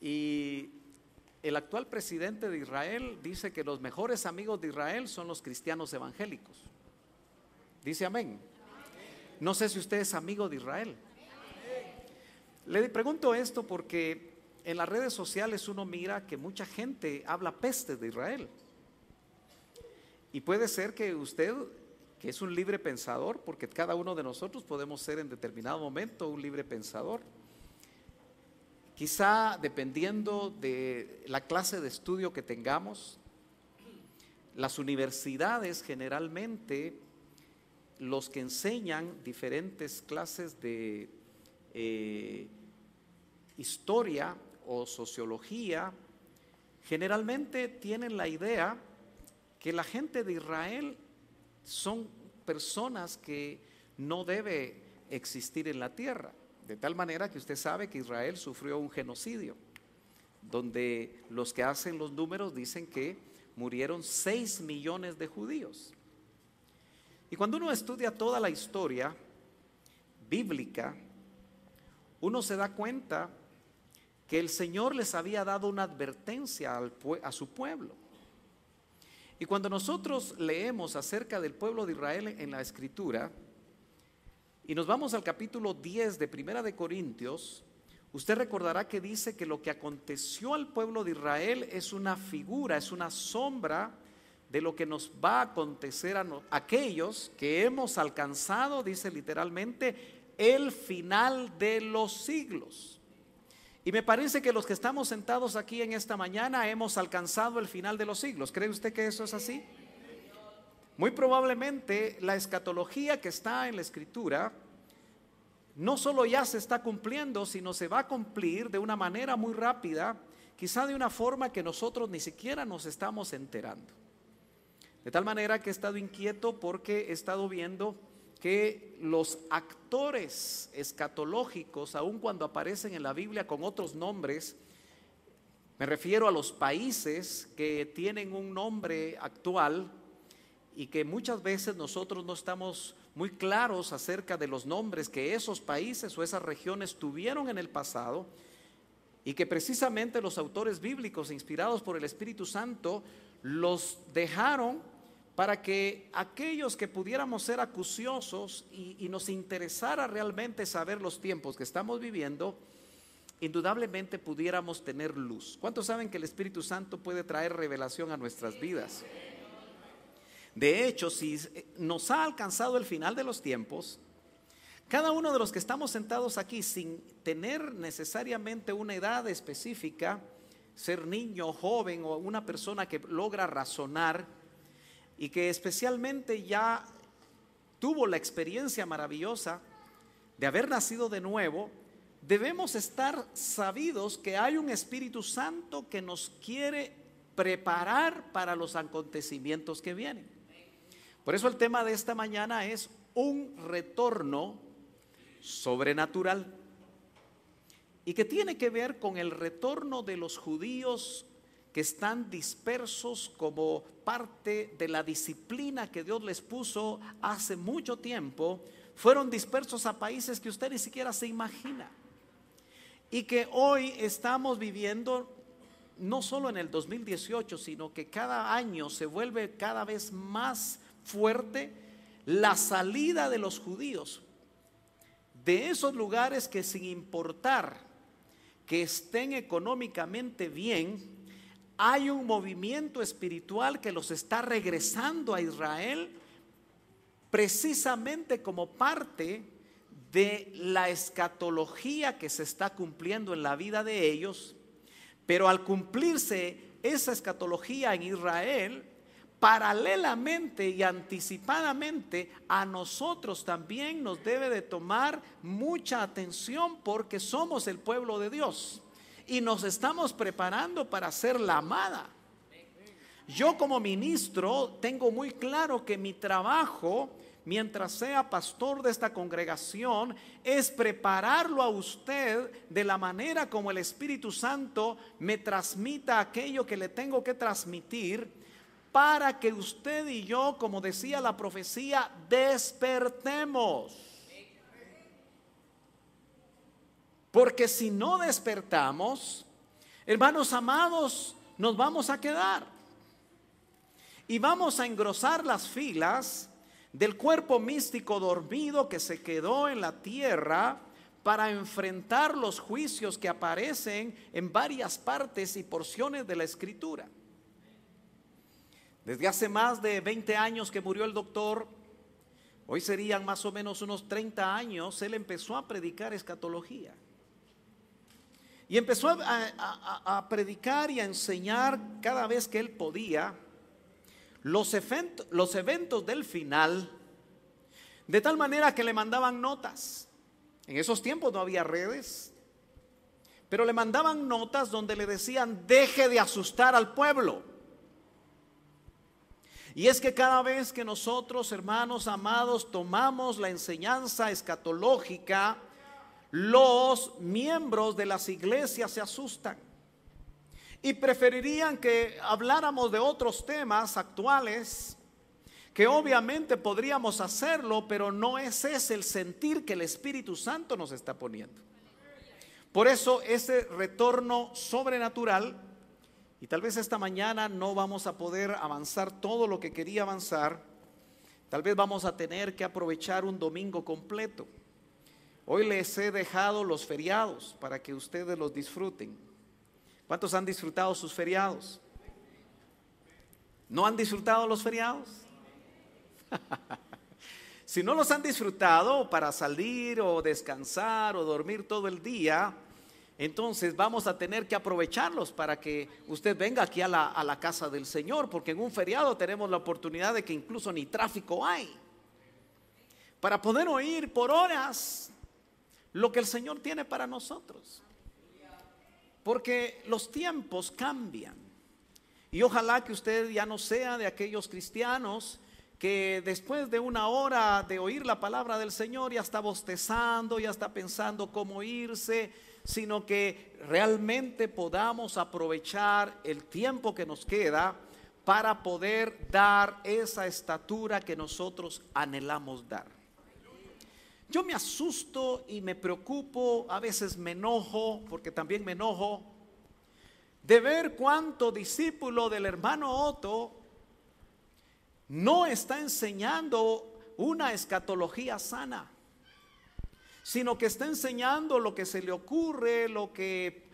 Y el actual presidente de Israel dice que los mejores amigos de Israel son los cristianos evangélicos. Dice amén. No sé si usted es amigo de Israel. Le pregunto esto porque en las redes sociales uno mira que mucha gente habla peste de Israel. Y puede ser que usted, que es un libre pensador, porque cada uno de nosotros podemos ser en determinado momento un libre pensador, quizá dependiendo de la clase de estudio que tengamos, las universidades generalmente, los que enseñan diferentes clases de historia o sociología, generalmente tienen la idea que la gente de Israel son personas que no debe existir en la tierra. De tal manera que usted sabe que Israel sufrió un genocidio, donde los que hacen los números dicen que murieron 6 millones de judíos. Y cuando uno estudia toda la historia bíblica, uno se da cuenta que el Señor les había dado una advertencia a su pueblo. Y cuando nosotros leemos acerca del pueblo de Israel en la Escritura, y nos vamos al capítulo 10 de Primera de Corintios, usted recordará que dice que lo que aconteció al pueblo de Israel es una figura, es una sombra de lo que nos va a acontecer a aquellos que hemos alcanzado, dice literalmente, el final de los siglos. Y me parece que los que estamos sentados aquí en esta mañana hemos alcanzado el final de los siglos. ¿Cree usted que eso es así? Muy probablemente la escatología que está en la Escritura no solo ya se está cumpliendo, sino se va a cumplir de una manera muy rápida, quizá de una forma que nosotros ni siquiera nos estamos enterando. De tal manera que he estado inquieto porque he estado viendo que los actores escatológicos, aun cuando aparecen en la Biblia con otros nombres, me refiero a los países que tienen un nombre actual y que muchas veces nosotros no estamos muy claros acerca de los nombres que esos países o esas regiones tuvieron en el pasado, y que precisamente los autores bíblicos inspirados por el Espíritu Santo los dejaron para que aquellos que pudiéramos ser acuciosos y nos interesara realmente saber los tiempos que estamos viviendo, indudablemente pudiéramos tener luz. ¿Cuántos saben que el Espíritu Santo puede traer revelación a nuestras vidas? De hecho, si nos ha alcanzado el final de los tiempos, cada uno de los que estamos sentados aquí, sin tener necesariamente una edad específica, ser niño, joven o una persona que logra razonar y que especialmente ya tuvo la experiencia maravillosa de haber nacido de nuevo, debemos estar sabidos que hay un Espíritu Santo que nos quiere preparar para los acontecimientos que vienen. Por eso el tema de esta mañana es un retorno sobrenatural, y que tiene que ver con el retorno de los judíos que están dispersos como parte de la disciplina que Dios les puso hace mucho tiempo. Fueron dispersos a países que usted ni siquiera se imagina, y que hoy estamos viviendo no solo en el 2018, sino que cada año se vuelve cada vez más fuerte la salida de los judíos de esos lugares que, sin importar que estén económicamente bien, hay un movimiento espiritual que los está regresando a Israel, precisamente como parte de la escatología que se está cumpliendo en la vida de ellos. Pero al cumplirse esa escatología en Israel, paralelamente y anticipadamente a nosotros también nos debe de tomar mucha atención, porque somos el pueblo de Dios y nos estamos preparando para ser la amada. Yo como ministro tengo muy claro que mi trabajo, mientras sea pastor de esta congregación, es prepararlo a usted de la manera como el Espíritu Santo me transmita aquello que le tengo que transmitir, para que usted y yo, como decía la profecía, despertemos. Porque si no despertamos, Hermanos amados, nos vamos a quedar y vamos a engrosar las filas del cuerpo místico dormido que se quedó en la tierra para enfrentar los juicios que aparecen en varias partes y porciones de la Escritura. Desde hace más de 20 años que murió el doctor, hoy serían más o menos unos 30 años, él empezó a predicar escatología. Y empezó a predicar y a enseñar cada vez que él podía los eventos del final, de tal manera que le mandaban notas. En esos tiempos no había redes, pero le mandaban notas donde le decían: deje de asustar al pueblo. Y es que cada vez que nosotros, hermanos amados, tomamos la enseñanza escatológica, los miembros de las iglesias se asustan y preferirían que habláramos de otros temas actuales, que obviamente podríamos hacerlo, pero no es ese el sentir que el Espíritu Santo nos está poniendo. Por eso ese retorno sobrenatural, y tal vez esta mañana no vamos a poder avanzar todo lo que quería avanzar, tal vez vamos a tener que aprovechar un domingo completo. Hoy les he dejado los feriados para que ustedes los disfruten. ¿Cuántos han disfrutado sus feriados? ¿No han disfrutado los feriados? Si no los han disfrutado para salir o descansar o dormir todo el día, entonces vamos a tener que aprovecharlos para que usted venga aquí a la casa del Señor, porque en un feriado tenemos la oportunidad de que incluso ni tráfico hay, para poder oír por horas lo que el Señor tiene para nosotros, porque los tiempos cambian. Y ojalá que usted ya no sea de aquellos cristianos que después de una hora de oír la palabra del Señor ya está bostezando, ya está pensando cómo irse, sino que realmente podamos aprovechar el tiempo que nos queda para poder dar esa estatura que nosotros anhelamos dar. Yo me asusto y me preocupo, a veces me enojo, porque también me enojo, de ver cuánto discípulo del hermano Otto no está enseñando una escatología sana, sino que está enseñando lo que se le ocurre, lo que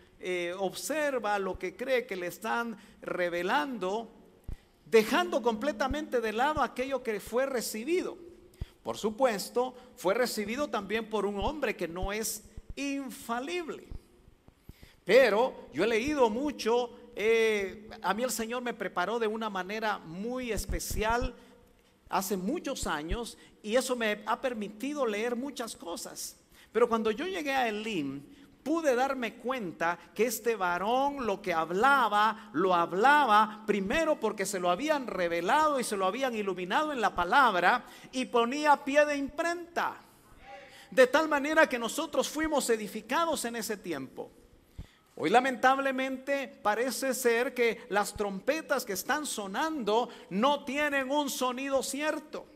observa, lo que cree que le están revelando, dejando completamente de lado aquello que fue recibido. Por supuesto, fue recibido también por un hombre que no es infalible. Pero yo he leído mucho, a mí el Señor me preparó de una manera muy especial hace muchos años, y eso me ha permitido leer muchas cosas. Pero cuando yo llegué a Elim, pude darme cuenta que este varón lo que hablaba, lo hablaba primero porque se lo habían revelado y se lo habían iluminado en la palabra, y ponía pie de imprenta, de tal manera que nosotros fuimos edificados en ese tiempo. Hoy lamentablemente parece ser que las trompetas que están sonando no tienen un sonido cierto.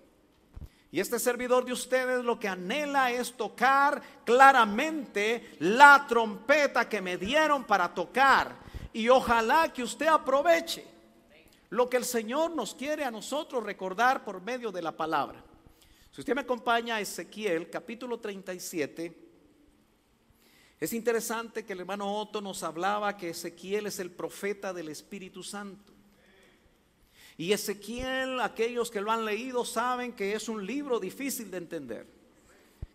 Y este servidor de ustedes lo que anhela es tocar claramente la trompeta que me dieron para tocar. Y ojalá que usted aproveche lo que el Señor nos quiere a nosotros recordar por medio de la palabra. Si usted me acompaña a Ezequiel capítulo 37, es interesante que el hermano Otto nos hablaba que Ezequiel es el profeta del Espíritu Santo. Y Ezequiel, aquellos que lo han leído saben que es un libro difícil de entender.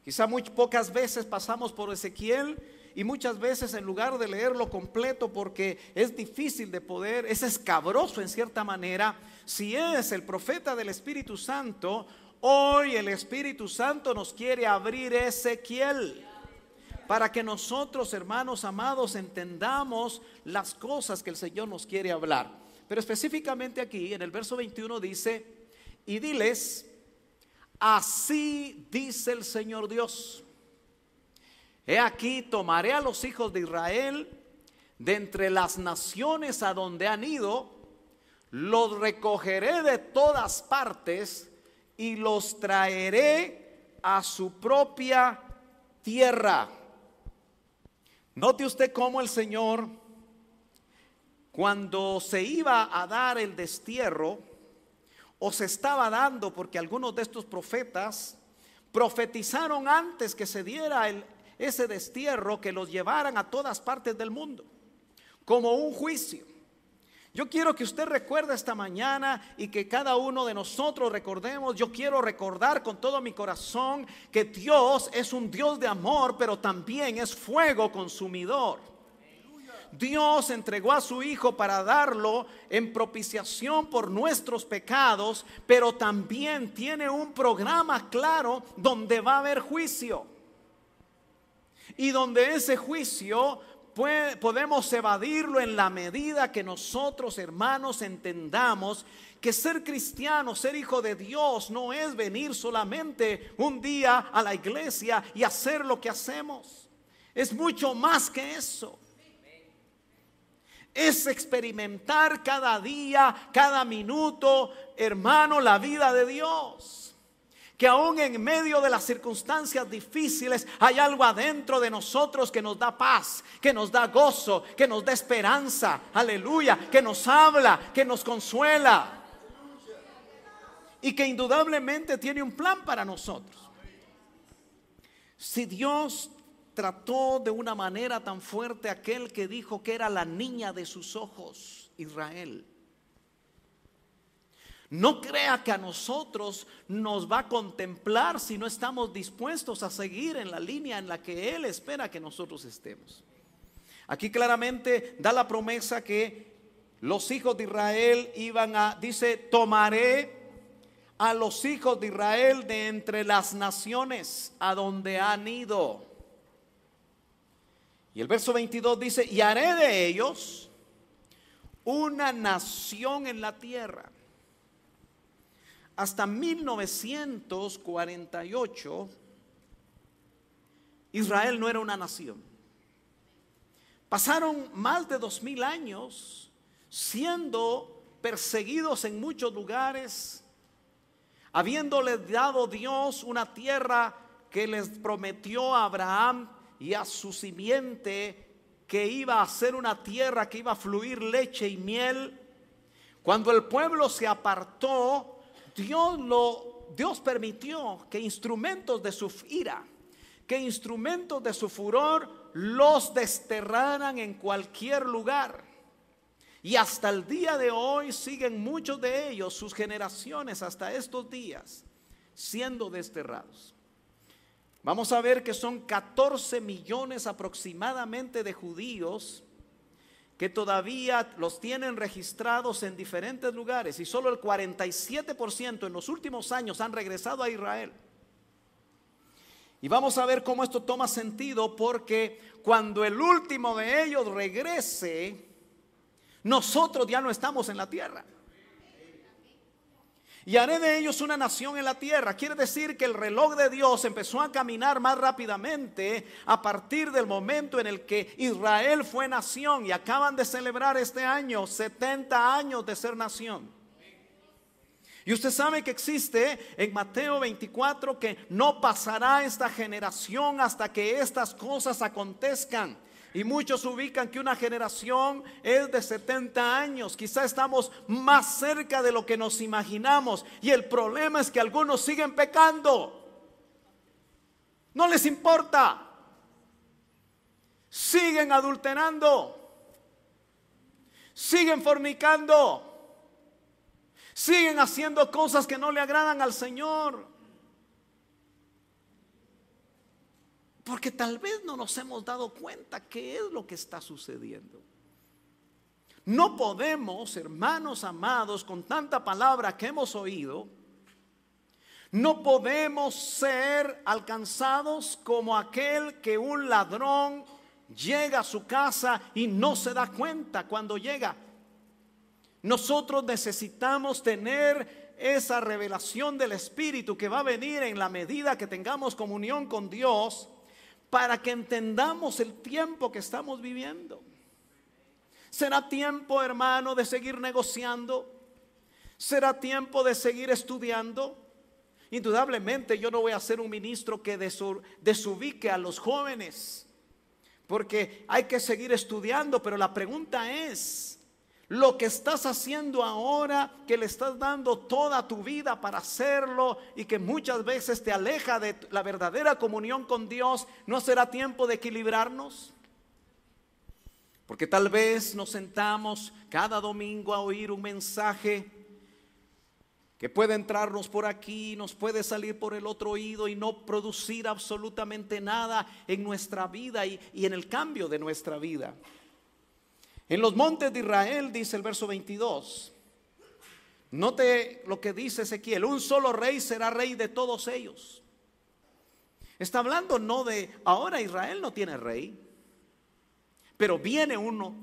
Quizá muy pocas veces pasamos por Ezequiel, y muchas veces en lugar de leerlo completo, porque es difícil de poder, es escabroso en cierta manera. Si es el profeta del Espíritu Santo, hoy el Espíritu Santo nos quiere abrir Ezequiel, para que nosotros, hermanos amados, entendamos las cosas que el Señor nos quiere hablar. Pero específicamente aquí en el verso 21 dice: y diles, así dice el Señor Dios, he aquí tomaré a los hijos de Israel de entre las naciones a donde han ido, los recogeré de todas partes y los traeré a su propia tierra. Note usted cómo el Señor cuando se iba a dar el destierro, o se estaba dando, porque algunos de estos profetas profetizaron antes que se diera ese destierro, que los llevaran a todas partes del mundo, como un juicio. Yo quiero que usted recuerde esta mañana y que cada uno de nosotros recordemos. Yo quiero recordar con todo mi corazón que Dios es un Dios de amor, pero también es fuego consumidor. Dios entregó a su Hijo para darlo en propiciación por nuestros pecados, pero también tiene un programa claro donde va a haber juicio. Y donde ese juicio podemos evadirlo en la medida que nosotros, hermanos, entendamos que ser cristiano, ser hijo de Dios, no es venir solamente un día a la iglesia y hacer lo que hacemos. Es mucho más que eso. Es experimentar cada día, cada minuto, hermano, la vida de Dios. Que aún en medio de las circunstancias difíciles hay algo adentro de nosotros que nos da paz, que nos da gozo, que nos da esperanza, aleluya, que nos habla, que nos consuela y que indudablemente tiene un plan para nosotros. Si Dios trató de una manera tan fuerte a aquel que dijo que era la niña de sus ojos, Israel, no crea que a nosotros nos va a contemplar si no estamos dispuestos a seguir en la línea en la que Él espera que nosotros estemos. Aquí claramente da la promesa que los hijos de Israel dice, tomaré a los hijos de Israel de entre las naciones a donde han ido. Y el verso 22 dice, y haré de ellos una nación en la tierra. Hasta 1948, Israel no era una nación. Pasaron más de 2000 años siendo perseguidos en muchos lugares, habiéndole dado Dios una tierra que les prometió a Abraham y a su simiente, que iba a ser una tierra que iba a fluir leche y miel. Cuando el pueblo se apartó, Dios permitió que instrumentos de su ira, que instrumentos de su furor los desterraran en cualquier lugar. Y hasta el día de hoy siguen muchos de ellos, sus generaciones hasta estos días, siendo desterrados. Vamos a ver que son 14 millones aproximadamente de judíos que todavía los tienen registrados en diferentes lugares, y solo el 47% en los últimos años han regresado a Israel. Y vamos a ver cómo esto toma sentido, porque cuando el último de ellos regrese, nosotros ya no estamos en la tierra. Y haré de ellos una nación en la tierra. Quiere decir que el reloj de Dios empezó a caminar más rápidamente a partir del momento en el que Israel fue nación. Y acaban de celebrar este año 70 años de ser nación. Y usted sabe que existe en Mateo 24 que no pasará esta generación hasta que estas cosas acontezcan. Y muchos ubican que una generación es de 70 años. Quizá estamos más cerca de lo que nos imaginamos. Y el problema es que algunos siguen pecando. No les importa. Siguen adulterando. Siguen fornicando. Siguen haciendo cosas que no le agradan al Señor. Porque tal vez no nos hemos dado cuenta qué es lo que está sucediendo. No podemos, hermanos amados, con tanta palabra que hemos oído, no podemos ser alcanzados como aquel que un ladrón llega a su casa y no se da cuenta cuando llega. Nosotros necesitamos tener esa revelación del Espíritu que va a venir en la medida que tengamos comunión con Dios, para que entendamos el tiempo que estamos viviendo. ¿Será tiempo, hermano, de seguir negociando? ¿Será tiempo de seguir estudiando? Indudablemente yo no voy a ser un ministro que desubique a los jóvenes, porque hay que seguir estudiando, pero la pregunta es, Lo que estás haciendo ahora, que le estás dando toda tu vida para hacerlo y que muchas veces te aleja de la verdadera comunión con Dios, ¿no será tiempo de equilibrarnos? Porque tal vez nos sentamos cada domingo a oír un mensaje que puede entrarnos por aquí, nos puede salir por el otro oído y no producir absolutamente nada en nuestra vida y en el cambio de nuestra vida. En los montes de Israel, dice el verso 22, note lo que dice Ezequiel: un solo rey será rey de todos ellos. Está hablando no de ahora Israel no tiene rey, pero viene uno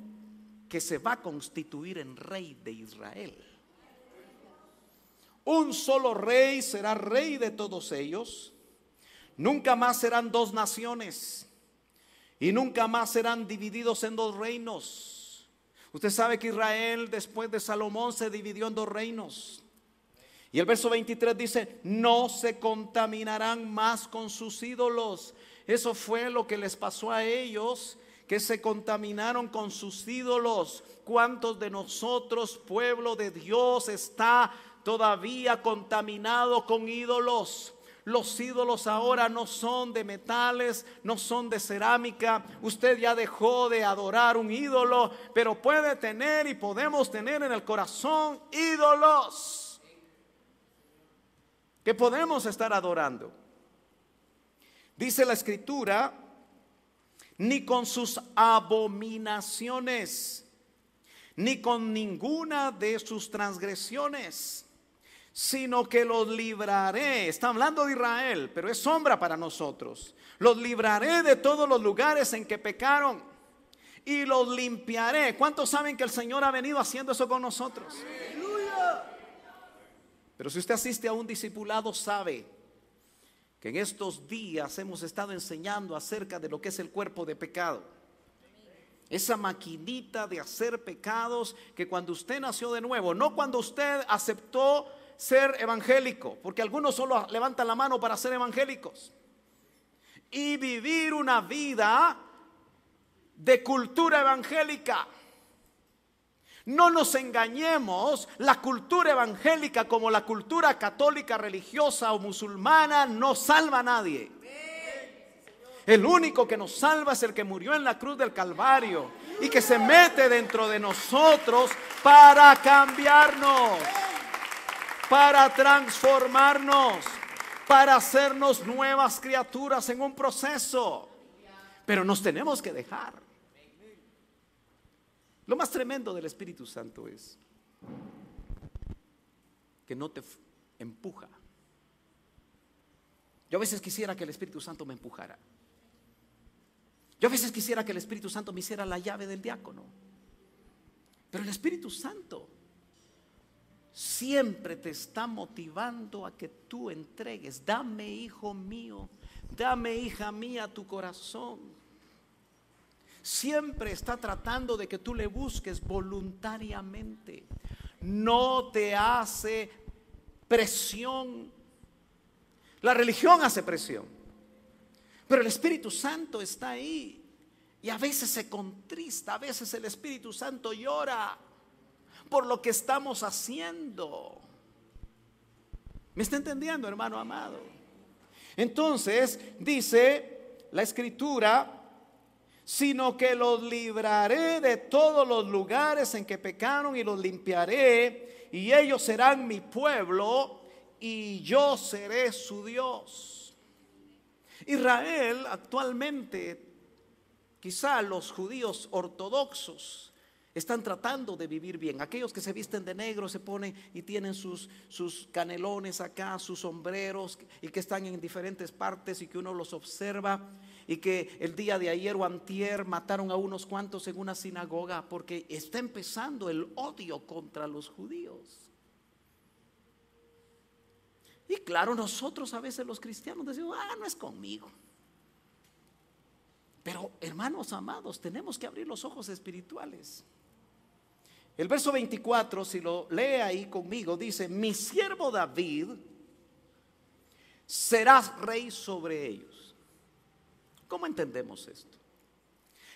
que se va a constituir en rey de Israel. Un solo rey será rey de todos ellos. Nunca más serán dos naciones y nunca más serán divididos en dos reinos. Usted sabe que Israel después de Salomón se dividió en dos reinos. Y el verso 23 dice: no se contaminarán más con sus ídolos. Eso fue lo que les pasó a ellos, que se contaminaron con sus ídolos. ¿Cuántos de nosotros, pueblo de Dios, está todavía contaminado con ídolos? Los ídolos ahora no son de metales, no son de cerámica. Usted ya dejó de adorar un ídolo, pero puede tener y podemos tener en el corazón ídolos que podemos estar adorando. Dice la Escritura: ni con sus abominaciones, ni con ninguna de sus transgresiones, sino que los libraré. Está hablando de Israel, pero es sombra para nosotros. Los libraré de todos los lugares en que pecaron y los limpiaré. ¿Cuántos saben que el Señor ha venido haciendo eso con nosotros? ¡Aleluya! Pero si usted asiste a un discipulado, sabe que en estos días hemos estado enseñando acerca de lo que es el cuerpo de pecado. Esa maquinita de hacer pecados que cuando usted nació de nuevo, no cuando usted aceptó ser evangélico, porque algunos solo levantan la mano para ser evangélicos, y vivir una vida de cultura evangélica. No nos engañemos, la cultura evangélica como la cultura católica, religiosa o musulmana no salva a nadie. El único que nos salva es el que murió en la cruz del Calvario y que se mete dentro de nosotros para cambiarnos, para transformarnos, para hacernos nuevas criaturas en un proceso. Pero nos tenemos que dejar. Lo más tremendo del Espíritu Santo es que no te empuja. Yo a veces quisiera que el Espíritu Santo me empujara. Yo a veces quisiera que el Espíritu Santo me hiciera la llave del diácono. Pero el Espíritu Santo siempre te está motivando a que tú entregues. Dame, hijo mío, dame, hija mía, tu corazón. Siempre está tratando de que tú le busques voluntariamente. No te hace presión. La religión hace presión, pero el Espíritu Santo está ahí. Y a veces se contrista, a veces el Espíritu Santo llora por lo que estamos haciendo. ¿Me está entendiendo, hermano amado? Entonces dice la Escritura: sino que los libraré de todos los lugares en que pecaron y los limpiaré, y ellos serán mi pueblo y yo seré su Dios. Israel actualmente, quizá los judíos ortodoxos están tratando de vivir bien. Aquellos que se visten de negro, se ponen y tienen sus canelones acá, sus sombreros, y que están en diferentes partes y que uno los observa, y que el día de ayer o antier mataron a unos cuantos en una sinagoga porque está empezando el odio contra los judíos. Y claro, nosotros a veces los cristianos decimos: no es conmigo. Pero hermanos amados, tenemos que abrir los ojos espirituales. El verso 24, si lo lee ahí conmigo, dice: mi siervo David será rey sobre ellos. ¿Cómo entendemos esto?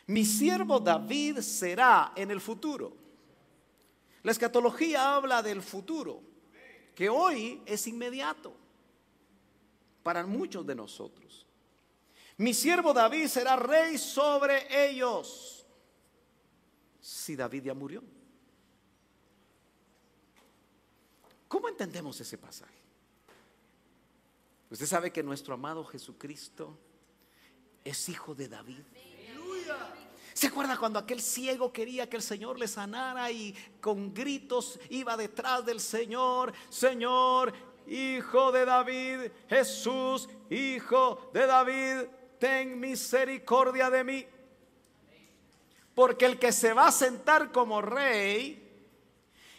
Mi siervo David será en el futuro. La escatología habla del futuro, que hoy es inmediato para muchos de nosotros. Mi siervo David será rey sobre ellos. Si David ya murió. ¿Cómo entendemos ese pasaje? Usted sabe que nuestro amado Jesucristo es hijo de David. ¿Se acuerda cuando aquel ciego quería que el Señor le sanara y con gritos iba detrás del Señor? Señor, hijo de David, Jesús, hijo de David, ten misericordia de mí. Porque el que se va a sentar como rey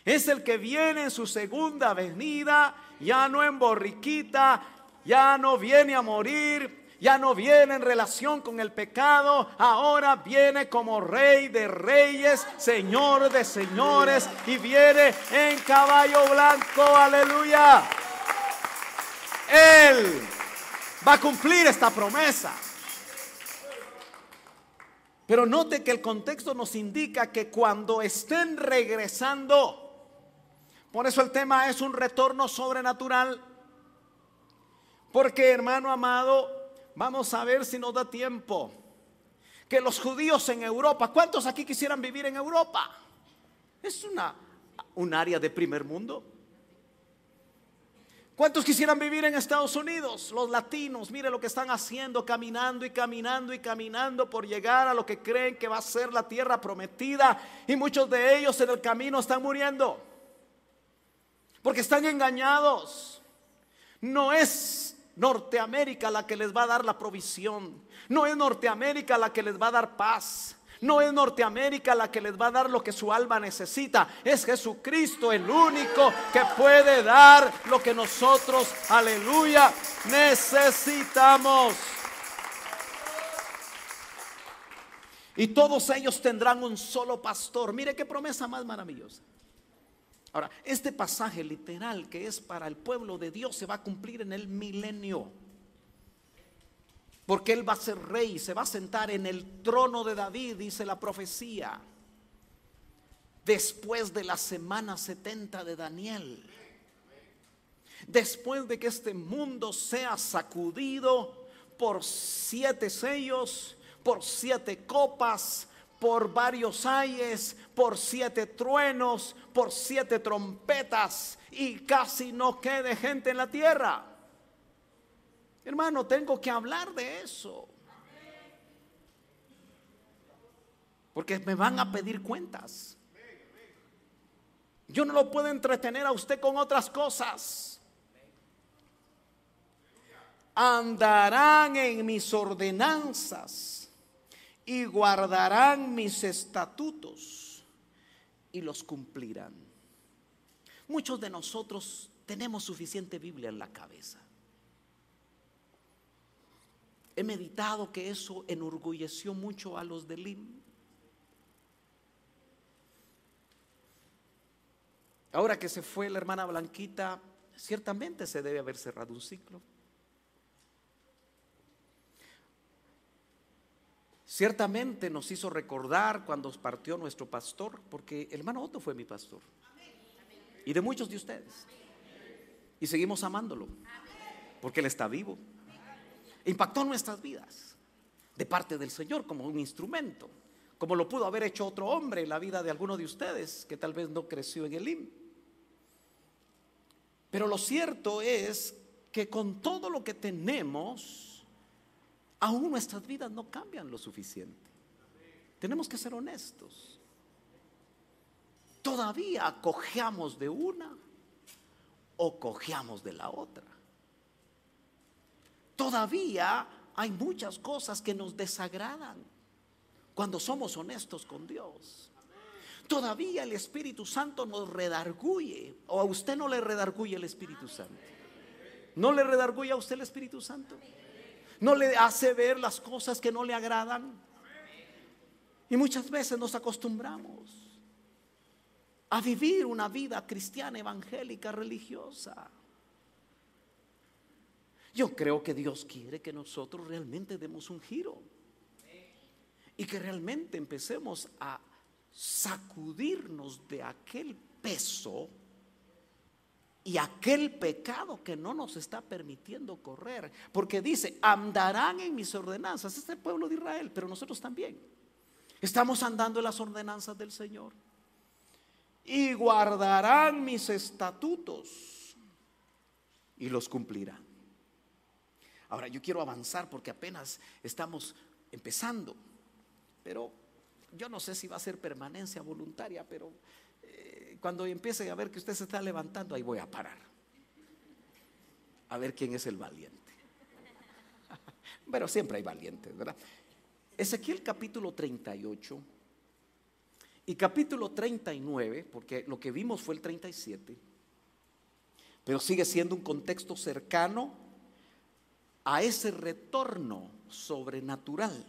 es el que viene en su segunda venida, ya no en borriquita, ya no viene a morir, ya no viene en relación con el pecado, ahora viene como rey de reyes, señor de señores, y viene en caballo blanco, aleluya. Él va a cumplir esta promesa. Pero note que el contexto nos indica que cuando estén regresando, por eso el tema es un retorno sobrenatural. Porque, hermano amado, vamos a ver si nos da tiempo, que los judíos en Europa, ¿cuántos aquí quisieran vivir en Europa? Es un área de primer mundo. ¿Cuántos quisieran vivir en Estados Unidos? Los latinos, mire lo que están haciendo, caminando y caminando y caminando por llegar a lo que creen que va a ser la tierra prometida, y muchos de ellos en el camino están muriendo porque están engañados. No es Norteamérica la que les va a dar la provisión, no es Norteamérica la que les va a dar paz, no es Norteamérica la que les va a dar lo que su alma necesita. Es Jesucristo el único que puede dar lo que nosotros, aleluya, necesitamos. Y todos ellos tendrán un solo pastor. Mire qué promesa más maravillosa. Ahora, este pasaje literal que es para el pueblo de Dios se va a cumplir en el milenio. Porque Él va a ser rey, se va a sentar en el trono de David, dice la profecía. Después de la semana 70 de Daniel. Después de que este mundo sea sacudido por 7 sellos, por 7 copas, por varios ayes, por 7 truenos, por 7 trompetas, y casi no quede gente en la tierra. Hermano, tengo que hablar de eso, porque me van a pedir cuentas. Yo no lo puedo entretener a usted con otras cosas. Andarán en mis ordenanzas y guardarán mis estatutos y los cumplirán. Muchos de nosotros tenemos suficiente Biblia en la cabeza. He meditado que eso enorgulleció mucho a los de LIM. Ahora que se fue la hermana Blanquita, ciertamente se debe haber cerrado un ciclo. Ciertamente nos hizo recordar cuando partió nuestro pastor, porque el hermano Otto fue mi pastor y de muchos de ustedes, y seguimos amándolo porque Él está vivo. Impactó nuestras vidas de parte del Señor como un instrumento, como lo pudo haber hecho otro hombre en la vida de alguno de ustedes que tal vez no creció en el IM. Pero lo cierto es que con todo lo que tenemos, aún nuestras vidas no cambian lo suficiente. Tenemos que ser honestos. Todavía cojeamos de una o cojeamos de la otra. Todavía hay muchas cosas que nos desagradan cuando somos honestos con Dios. Todavía el Espíritu Santo nos redarguye. ¿O a usted no le redarguye el Espíritu Santo? ¿No le redarguye a usted el Espíritu Santo? ¿No le hace ver las cosas que no le agradan? Y muchas veces nos acostumbramos a vivir una vida cristiana, evangélica, religiosa. Yo creo que Dios quiere que nosotros realmente demos un giro y que realmente empecemos a sacudirnos de aquel peso y aquel pecado que no nos está permitiendo correr. Porque dice, andarán en mis ordenanzas. Este es el pueblo de Israel, pero nosotros también estamos andando en las ordenanzas del Señor. Y guardarán mis estatutos y los cumplirán. Ahora yo quiero avanzar porque apenas estamos empezando, pero yo no sé si va a ser permanencia voluntaria, pero cuando empiece a ver que usted se está levantando, ahí voy a parar, a ver quién es el valiente. Pero siempre hay valientes, ¿verdad? Ezequiel capítulo 38 y capítulo 39, porque lo que vimos fue el 37, pero sigue siendo un contexto cercano a ese retorno sobrenatural.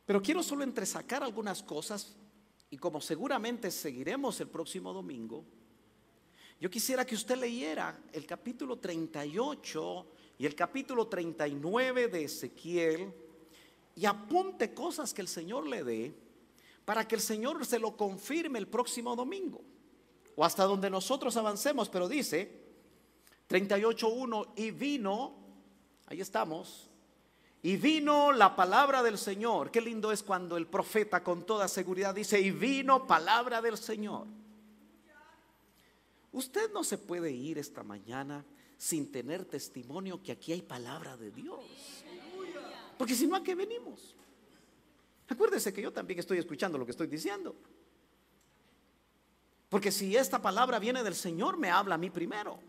Pero quiero solo entresacar algunas cosas, y como seguramente seguiremos el próximo domingo, yo quisiera que usted leyera el capítulo 38 y el capítulo 39 de Ezequiel y apunte cosas que el Señor le dé para que el Señor se lo confirme el próximo domingo o hasta donde nosotros avancemos. Pero dice 38:1, y vino, ahí estamos, y vino la palabra del Señor. Qué lindo es cuando el profeta con toda seguridad dice, y vino palabra del Señor. Usted no se puede ir esta mañana sin tener testimonio que aquí hay palabra de Dios, porque si no, ¿a qué venimos? Acuérdese que yo también estoy escuchando lo que estoy diciendo, porque si esta palabra viene del Señor, me habla a mí primero.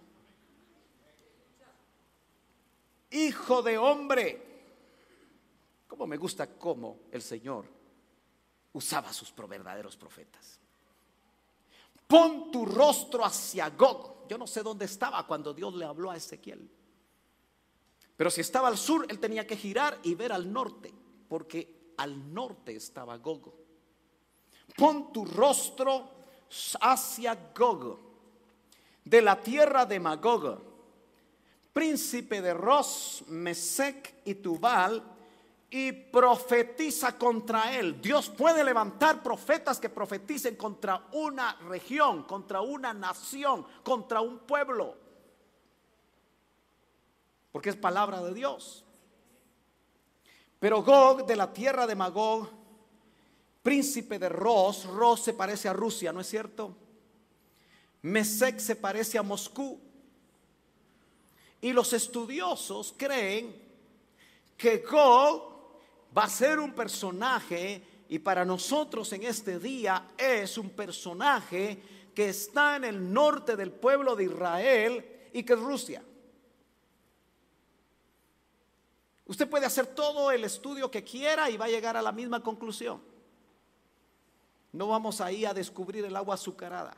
Hijo de hombre, cómo me gusta cómo el Señor usaba a sus verdaderos profetas. Pon tu rostro hacia Gog. Yo no sé dónde estaba cuando Dios le habló a Ezequiel, pero si estaba al sur, él tenía que girar y ver al norte, porque al norte estaba Gog. Pon tu rostro hacia Gog, de la tierra de Magog, príncipe de Ros, Mesec y Tubal, y profetiza contra él. Dios puede levantar profetas que profeticen contra una región, contra una nación, contra un pueblo, porque es palabra de Dios. Pero Gog, de la tierra de Magog, príncipe de Ros. Ros se parece a Rusia, ¿no es cierto? Mesec se parece a Moscú. Y los estudiosos creen que Gog va a ser un personaje, y para nosotros en este día es un personaje que está en el norte del pueblo de Israel y que es Rusia. Usted puede hacer todo el estudio que quiera y va a llegar a la misma conclusión. No vamos ahí a descubrir el agua azucarada.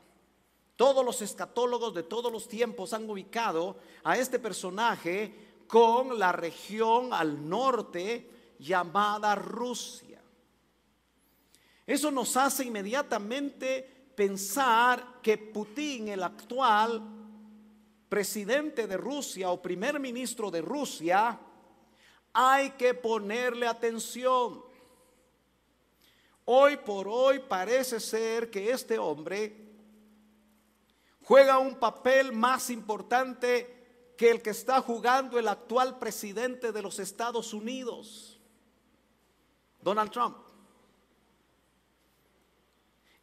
Todos los escatólogos de todos los tiempos han ubicado a este personaje con la región al norte llamada Rusia. Eso nos hace inmediatamente pensar que Putin, el actual presidente de Rusia o primer ministro de Rusia, hay que ponerle atención. Hoy por hoy parece ser que este hombre juega un papel más importante que el que está jugando el actual presidente de los Estados Unidos, Donald Trump.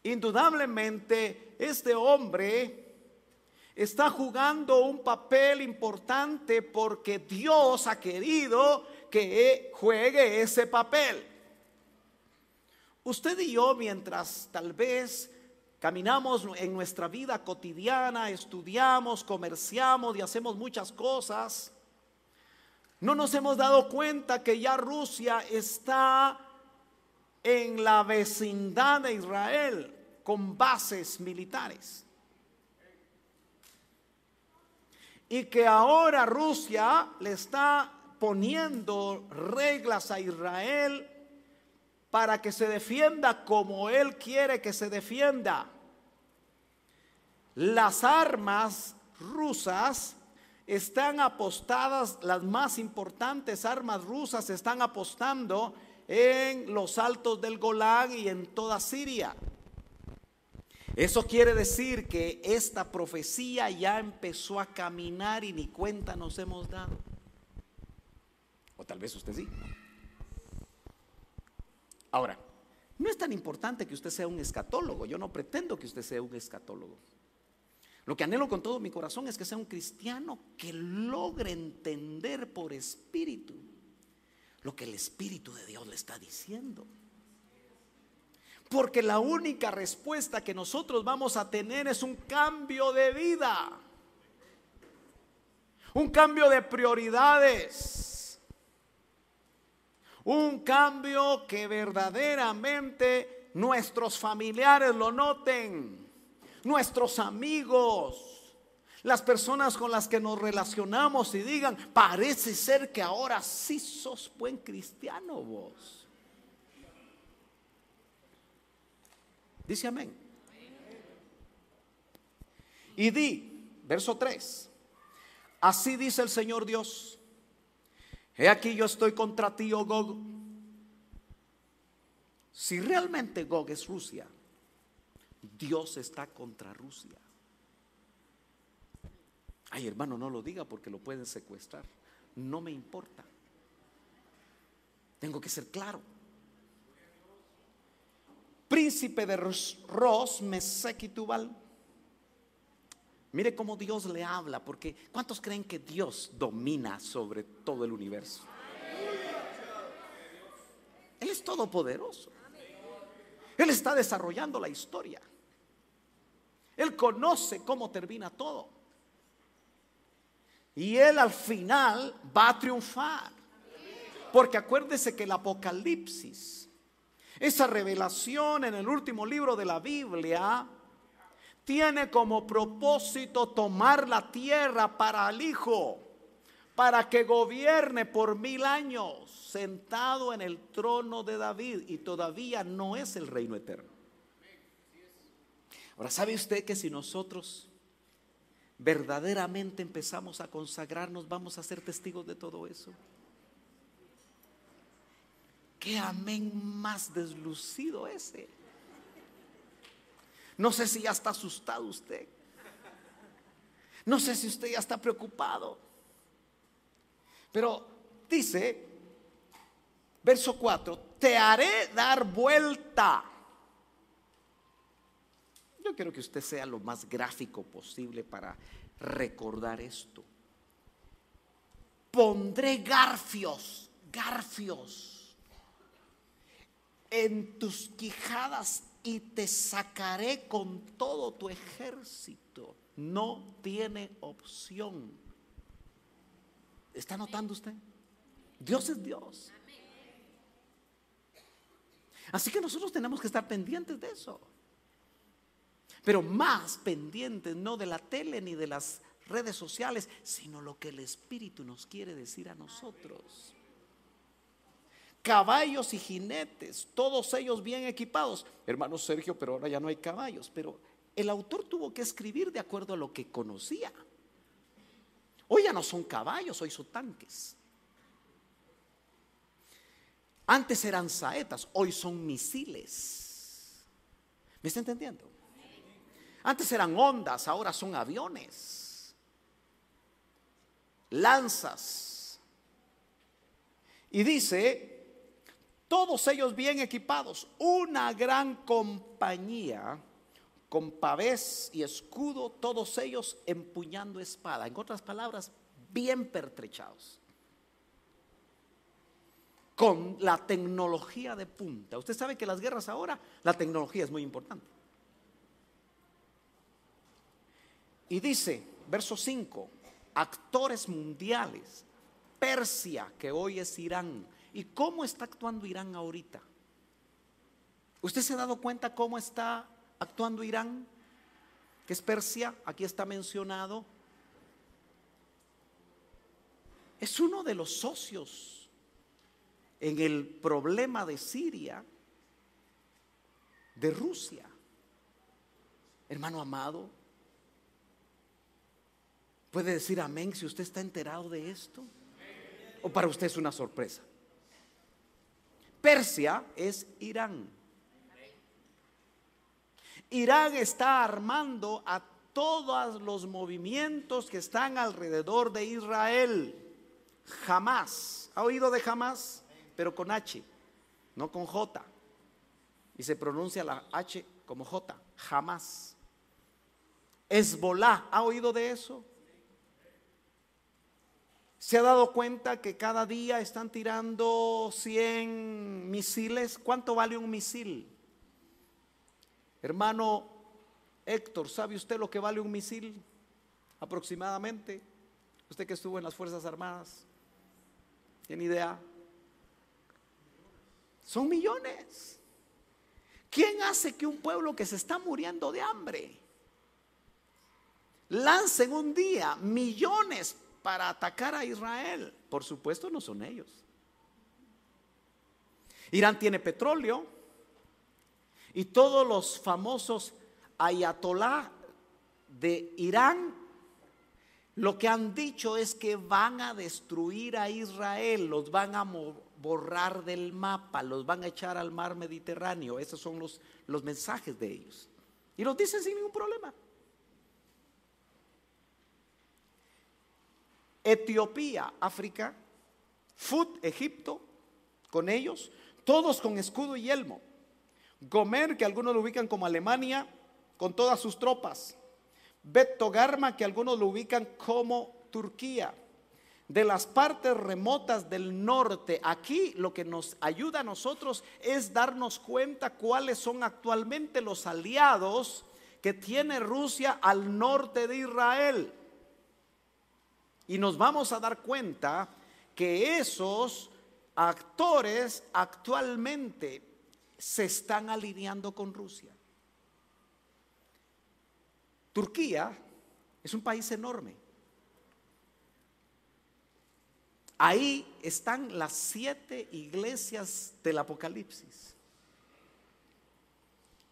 Indudablemente este hombre está jugando un papel importante porque Dios ha querido que juegue ese papel. Usted y yo, mientras tal vez caminamos en nuestra vida cotidiana, estudiamos, comerciamos y hacemos muchas cosas, no nos hemos dado cuenta que ya Rusia está en la vecindad de Israel con bases militares. Y que ahora Rusia le está poniendo reglas a Israel para que se defienda como él quiere que se defienda. Las armas rusas están apostadas, las más importantes armas rusas están apostando en los altos del Golán y en toda Siria. Eso quiere decir que esta profecía ya empezó a caminar y ni cuenta nos hemos dado. O tal vez usted sí. Ahora, no es tan importante que usted sea un escatólogo. Yo no pretendo que usted sea un escatólogo. Lo que anhelo con todo mi corazón es que sea un cristiano que logre entender por espíritu lo que el Espíritu de Dios le está diciendo. Porque la única respuesta que nosotros vamos a tener es un cambio de vida, un cambio de prioridades, un cambio que verdaderamente nuestros familiares lo noten, nuestros amigos, las personas con las que nos relacionamos y digan: parece ser que ahora sí sos buen cristiano vos. Dice amén. Y di, verso 3: así dice el Señor Dios: he aquí yo estoy contra ti, oh Gog. Si realmente Gog es Rusia, Dios está contra Rusia. Ay, hermano, no lo diga porque lo pueden secuestrar. No me importa. Tengo que ser claro. Príncipe de Ros, Mesec y Tubal. Mire cómo Dios le habla, porque ¿cuántos creen que Dios domina sobre todo el universo? Él es todopoderoso. Él está desarrollando la historia. Él conoce cómo termina todo. Y Él al final va a triunfar. Porque acuérdese que el Apocalipsis, esa revelación en el último libro de la Biblia, tiene como propósito tomar la tierra para el Hijo, para que gobierne por 1000 años sentado en el trono de David. Y todavía no es el reino eterno. Ahora, ¿sabe usted que si nosotros verdaderamente empezamos a consagrarnos, vamos a ser testigos de todo eso? Qué amén más deslucido ese. No sé si ya está asustado usted. No sé si usted ya está preocupado. Pero dice, verso 4: te haré dar vuelta. Yo quiero que usted sea lo más gráfico posible para recordar esto. Pondré garfios en tus quijadas y te sacaré con todo tu ejército. No tiene opción. ¿Está notando usted? Dios es Dios. Así que nosotros tenemos que estar pendientes de eso. Pero más pendientes no de la tele ni de las redes sociales, sino lo que el Espíritu nos quiere decir a nosotros. Caballos y jinetes, todos ellos bien equipados. Hermano Sergio, pero ahora ya no hay caballos. Pero el autor tuvo que escribir de acuerdo a lo que conocía. Hoy ya no son caballos, hoy son tanques. Antes eran saetas, hoy son misiles. ¿Me está entendiendo? Antes eran ondas, ahora son aviones, lanzas. Y dice, todos ellos bien equipados, una gran compañía, con pavés y escudo, todos ellos empuñando espada. En otras palabras, bien pertrechados, con la tecnología de punta. Usted sabe que las guerras ahora, la tecnología es muy importante. Y dice, verso 5, actores mundiales, Persia, que hoy es Irán. ¿Y cómo está actuando Irán ahorita? ¿Usted se ha dado cuenta cómo está actuando Irán? Que es Persia, aquí está mencionado. Es uno de los socios en el problema de Siria, de Rusia. Hermano amado, ¿puede decir amén si usted está enterado de esto? ¿O para usted es una sorpresa? Persia es Irán. Irán está armando a todos los movimientos que están alrededor de Israel. Hamás, ¿ha oído de Hamás? Pero con H, no con J. Y se pronuncia la H como J, Hamás. Hezbolá, ¿ha oído de eso? ¿Se ha dado cuenta que cada día están tirando 100 misiles? ¿Cuánto vale un misil? Hermano Héctor, ¿sabe usted lo que vale un misil? Aproximadamente. Usted que estuvo en las Fuerzas Armadas, ¿tiene idea? Son millones. ¿Quién hace que un pueblo que se está muriendo de hambre lancen un día millones para atacar a Israel? Por supuesto no son ellos. Irán tiene petróleo y todos los famosos ayatolá de Irán lo que han dicho es que van a destruir a Israel, los van a borrar del mapa, los van a echar al mar Mediterráneo. Esos son los mensajes de ellos y los dicen sin ningún problema. Etiopía, África, Fut, Egipto, con ellos, todos con escudo y yelmo. Gomer, que algunos lo ubican como Alemania, con todas sus tropas. Bet Togarma, que algunos lo ubican como Turquía. De las partes remotas del norte, aquí lo que nos ayuda a nosotros es darnos cuenta cuáles son actualmente los aliados que tiene Rusia al norte de Israel. Y nos vamos a dar cuenta que esos actores actualmente se están alineando con Rusia. Turquía es un país enorme. Ahí están las 7 iglesias del Apocalipsis.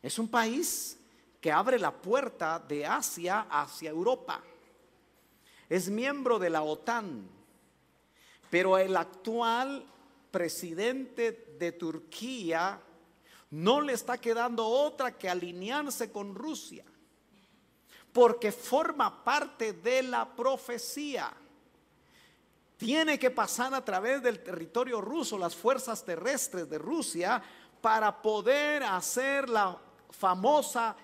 Es un país que abre la puerta de Asia hacia Europa. Es miembro de la OTAN, pero el actual presidente de Turquía no le está quedando otra que alinearse con Rusia, porque forma parte de la profecía. Tiene que pasar a través del territorio ruso, las fuerzas terrestres de Rusia, para poder hacer la famosa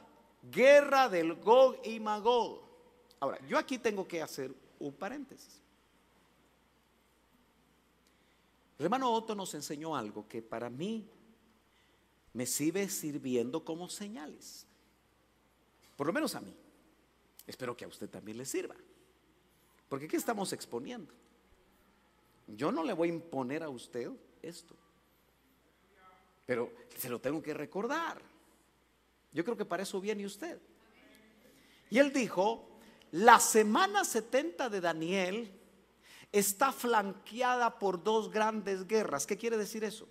guerra del Gog y Magog. Ahora, yo aquí tengo que hacer un paréntesis. El hermano Otto nos enseñó algo que para mí me sigue sirviendo como señales. Por lo menos a mí. Espero que a usted también le sirva. Porque ¿qué estamos exponiendo? Yo no le voy a imponer a usted esto, pero se lo tengo que recordar. Yo creo que para eso viene usted. Y él dijo: la semana 70 de Daniel está flanqueada por 2 grandes guerras. ¿Qué quiere decir eso?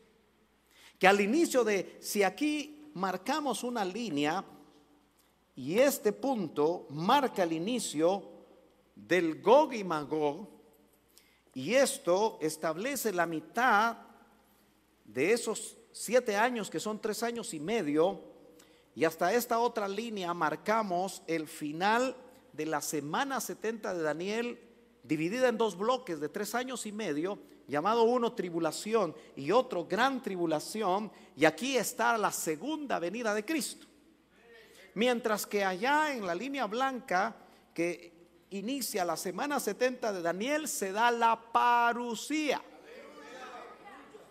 Que al inicio si aquí marcamos una línea y este punto marca el inicio del Gog y Magog, y esto establece la mitad de esos 7 años, que son 3 años y medio, y hasta esta otra línea marcamos el final de la semana 70 de Daniel, dividida en 2 bloques de 3 años y medio, llamado uno tribulación y otro gran tribulación, y aquí está la segunda venida de Cristo. Mientras que allá en la línea blanca que inicia la semana 70 de Daniel se da la parusía.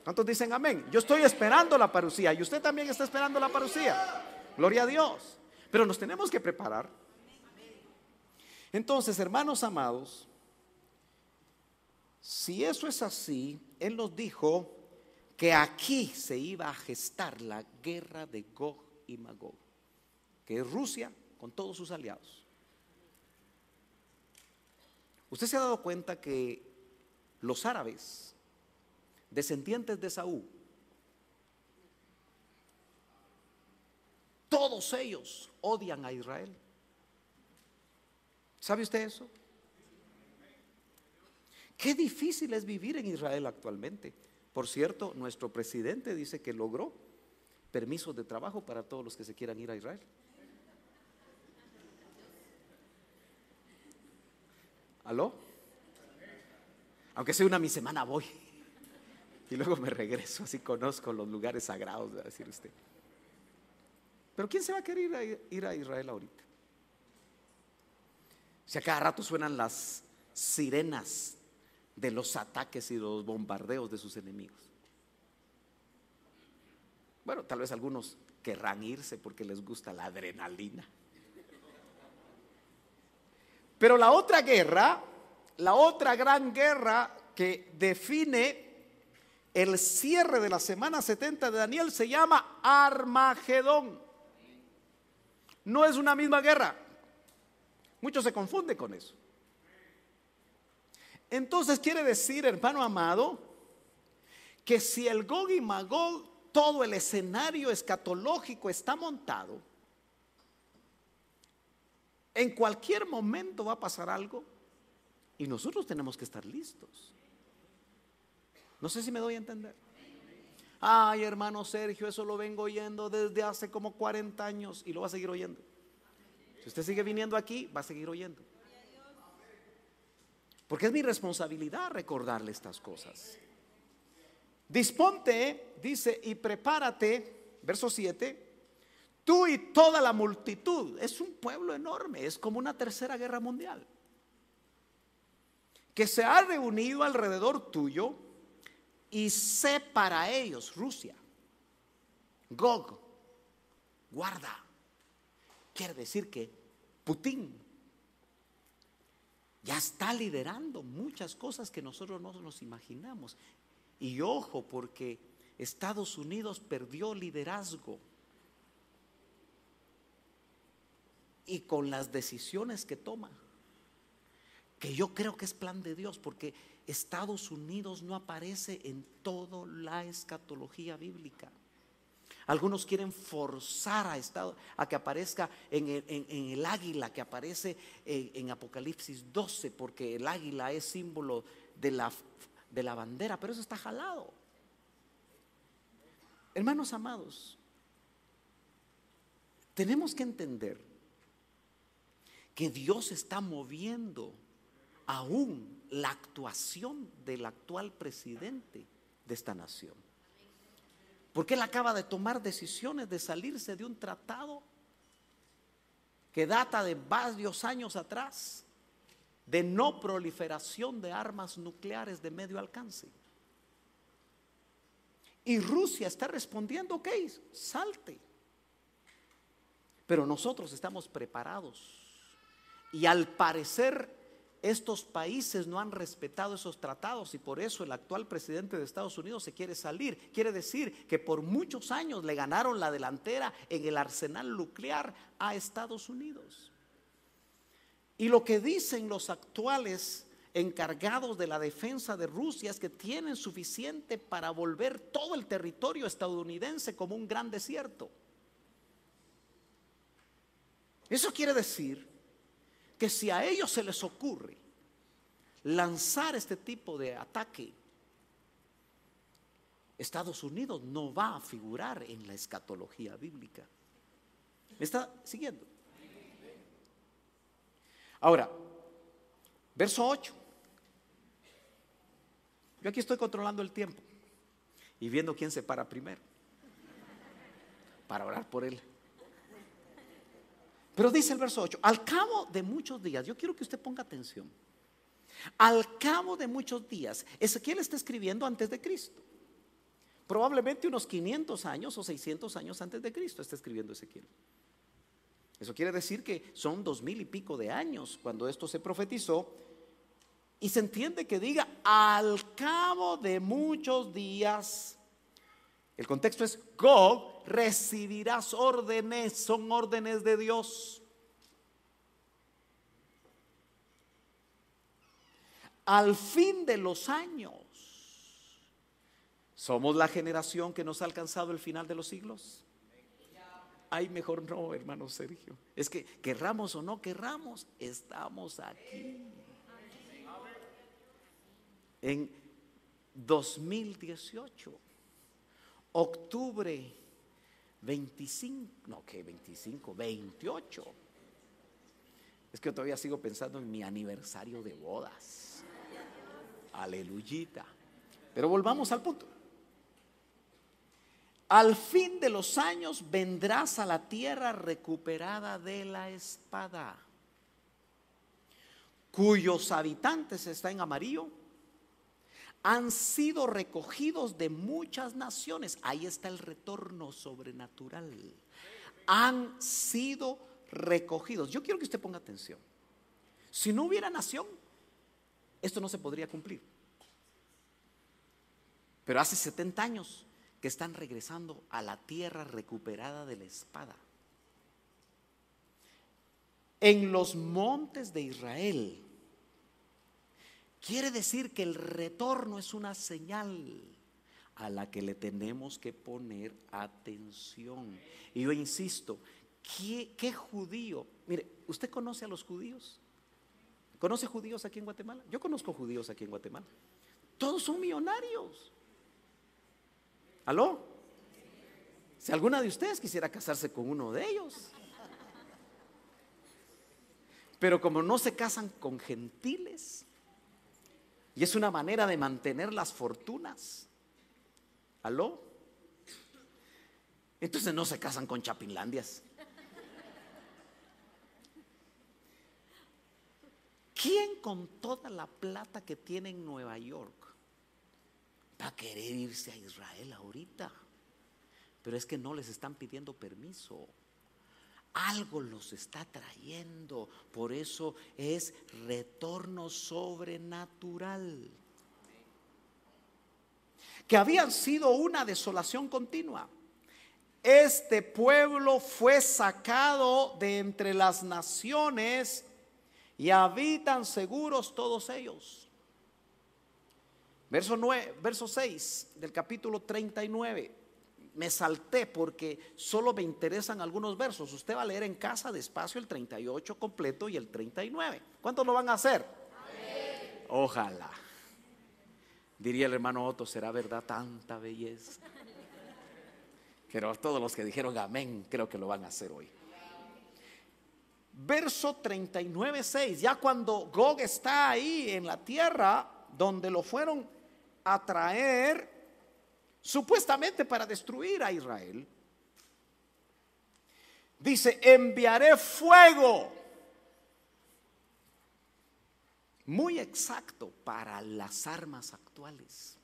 ¿Cuántos dicen amén? Yo estoy esperando la parusía y usted también está esperando la parusía. Gloria a Dios. Pero nos tenemos que preparar. Entonces, hermanos amados, si eso es así, Él nos dijo que aquí se iba a gestar la guerra de Gog y Magog, que es Rusia con todos sus aliados. Usted se ha dado cuenta que los árabes, descendientes de Saúl, todos ellos odian a Israel. ¿Sabe usted eso? Qué difícil es vivir en Israel actualmente. Por cierto, nuestro presidente dice que logró permisos de trabajo para todos los que se quieran ir a Israel. ¿Aló? Aunque sea una mi semana voy. Y luego me regreso, así conozco los lugares sagrados, va a decir usted. Pero ¿quién se va a querer ir a Israel ahorita? Si a cada rato suenan las sirenas de los ataques y los bombardeos de sus enemigos. Bueno, tal vez algunos querrán irse porque les gusta la adrenalina. Pero la otra guerra, la otra gran guerra que define el cierre de la semana 70 de Daniel se llama Armagedón. No es una misma guerra. Muchos se confunden con eso. Entonces quiere decir, hermano amado, que si el Gog y Magog, todo el escenario escatológico está montado, en cualquier momento va a pasar algo y nosotros tenemos que estar listos. No sé si me doy a entender. Ay, hermano Sergio, eso lo vengo oyendo desde hace como 40 años y lo va a seguir oyendo. Si usted sigue viniendo aquí, va a seguir oyendo. Porque es mi responsabilidad recordarle estas cosas. Disponte, dice, y prepárate, verso 7, tú y toda la multitud. Es un pueblo enorme, es como una tercera guerra mundial, que se ha reunido alrededor tuyo, y sé para ellos, Rusia, Gog, guarda. Quiere decir que Putin ya está liderando muchas cosas que nosotros no nos imaginamos. Y ojo, porque Estados Unidos perdió liderazgo. Y con las decisiones que toma, que yo creo que es plan de Dios, porque Estados Unidos no aparece en toda la escatología bíblica. Algunos quieren forzar a que aparezca en el águila que aparece en Apocalipsis 12, porque el águila es símbolo de la bandera, pero eso está jalado. Hermanos amados, tenemos que entender que Dios está moviendo aún la actuación del actual presidente de esta nación, porque él acaba de tomar decisiones de salirse de un tratado que data de varios años atrás, de no proliferación de armas nucleares de medio alcance. Y Rusia está respondiendo, ok, salte. Pero nosotros estamos preparados. Y al parecer estos países no han respetado esos tratados, y por eso el actual presidente de Estados Unidos se quiere salir. Quiere decir que por muchos años le ganaron la delantera en el arsenal nuclear a Estados Unidos. Y lo que dicen los actuales encargados de la defensa de Rusia es que tienen suficiente para volver todo el territorio estadounidense como un gran desierto. Eso quiere decir que si a ellos se les ocurre lanzar este tipo de ataque, Estados Unidos no va a figurar en la escatología bíblica. ¿Me está siguiendo? Ahora, verso 8. Yo aquí estoy controlando el tiempo y viendo quién se para primero para orar por él. Pero dice el verso 8, al cabo de muchos días, yo quiero que usted ponga atención. Al cabo de muchos días, Ezequiel está escribiendo antes de Cristo. Probablemente unos 500 años o 600 años antes de Cristo está escribiendo Ezequiel. Eso quiere decir que son 2000 y pico de años cuando esto se profetizó. Y se entiende que diga al cabo de muchos días. El contexto es Gog, recibirás órdenes, son órdenes de Dios. Al fin de los años. ¿Somos la generación que nos ha alcanzado el final de los siglos? Ay, mejor no, hermano Sergio. Es que querramos o no querramos, estamos aquí. En 2018, octubre 28 Es que todavía sigo pensando en mi aniversario de bodas. Aleluyita. Pero volvamos al punto. Al fin de los años vendrás a la tierra recuperada de la espada, cuyos habitantes, está en amarillo, han sido recogidos de muchas naciones. Ahí está el retorno sobrenatural. Han sido recogidos. Yo quiero que usted ponga atención. Si no hubiera nación, esto no se podría cumplir. Pero hace 70 años que están regresando a la tierra recuperada de la espada. En los montes de Israel. Quiere decir que el retorno es una señal a la que le tenemos que poner atención. Y yo insisto, ¿qué judío? Mire, ¿usted conoce a los judíos? ¿Conoce judíos aquí en Guatemala? Yo conozco judíos aquí en Guatemala. Todos son millonarios. ¿Aló? Si alguna de ustedes quisiera casarse con uno de ellos. Pero como no se casan con gentiles, y es una manera de mantener las fortunas. ¿Aló? Entonces no se casan con chapinlandias. ¿Quién con toda la plata que tiene en Nueva York va a querer irse a Israel ahorita? Pero es que no les están pidiendo permiso. Algo los está trayendo. Por eso es retorno sobrenatural. Que habían sido una desolación continua. Este pueblo fue sacado de entre las naciones y habitan seguros todos ellos. Verso 6 del capítulo 39. Me salté porque solo me interesan algunos versos. Usted va a leer en casa despacio el 38 completo y el 39. ¿Cuántos lo van a hacer? Amén. Ojalá. Diría el hermano Otto, ¿será verdad tanta belleza? Pero todos los que dijeron amén creo que lo van a hacer hoy. Verso 39, 6. Ya cuando Gog está ahí en la tierra donde lo fueron a traer supuestamente para destruir a Israel, dice: enviaré fuego. Muy exacto para las armas actuales.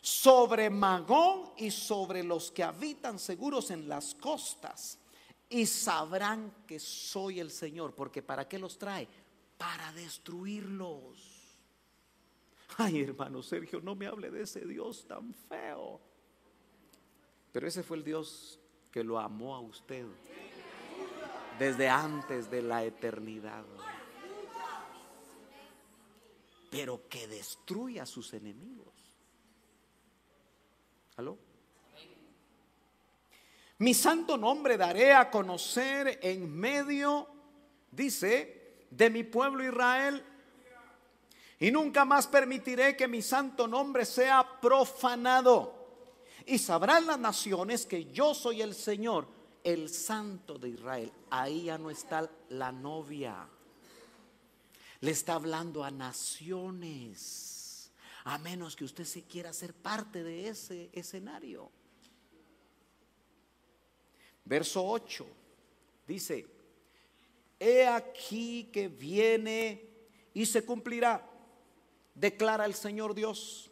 Sobre Magón y sobre los que habitan seguros en las costas, y sabrán que soy el Señor. Porque ¿para qué los trae? Para destruirlos. Ay, hermano Sergio, no me hable de ese Dios tan feo. Pero ese fue el Dios que lo amó a usted desde antes de la eternidad. Pero que destruye a sus enemigos. ¿Aló? Mi santo nombre daré a conocer en medio, dice, de mi pueblo Israel. Y nunca más permitiré que mi santo nombre sea profanado. Y sabrán las naciones que yo soy el Señor, el Santo de Israel. Ahí ya no está la novia. Le está hablando a naciones. A menos que usted se quiera ser parte de ese escenario. Verso 8 dice: he aquí que viene y se cumplirá, declara el Señor Dios.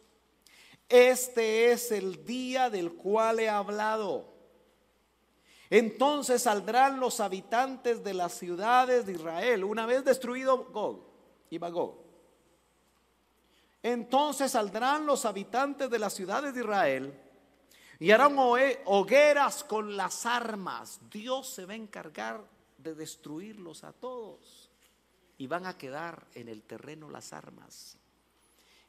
Este es el día del cual he hablado. Entonces saldrán los habitantes de las ciudades de Israel, una vez destruido Gog y Magog. Entonces saldrán los habitantes de las ciudades de Israel y harán hogueras con las armas. Dios se va a encargar de destruirlos a todos. Y van a quedar en el terreno las armas.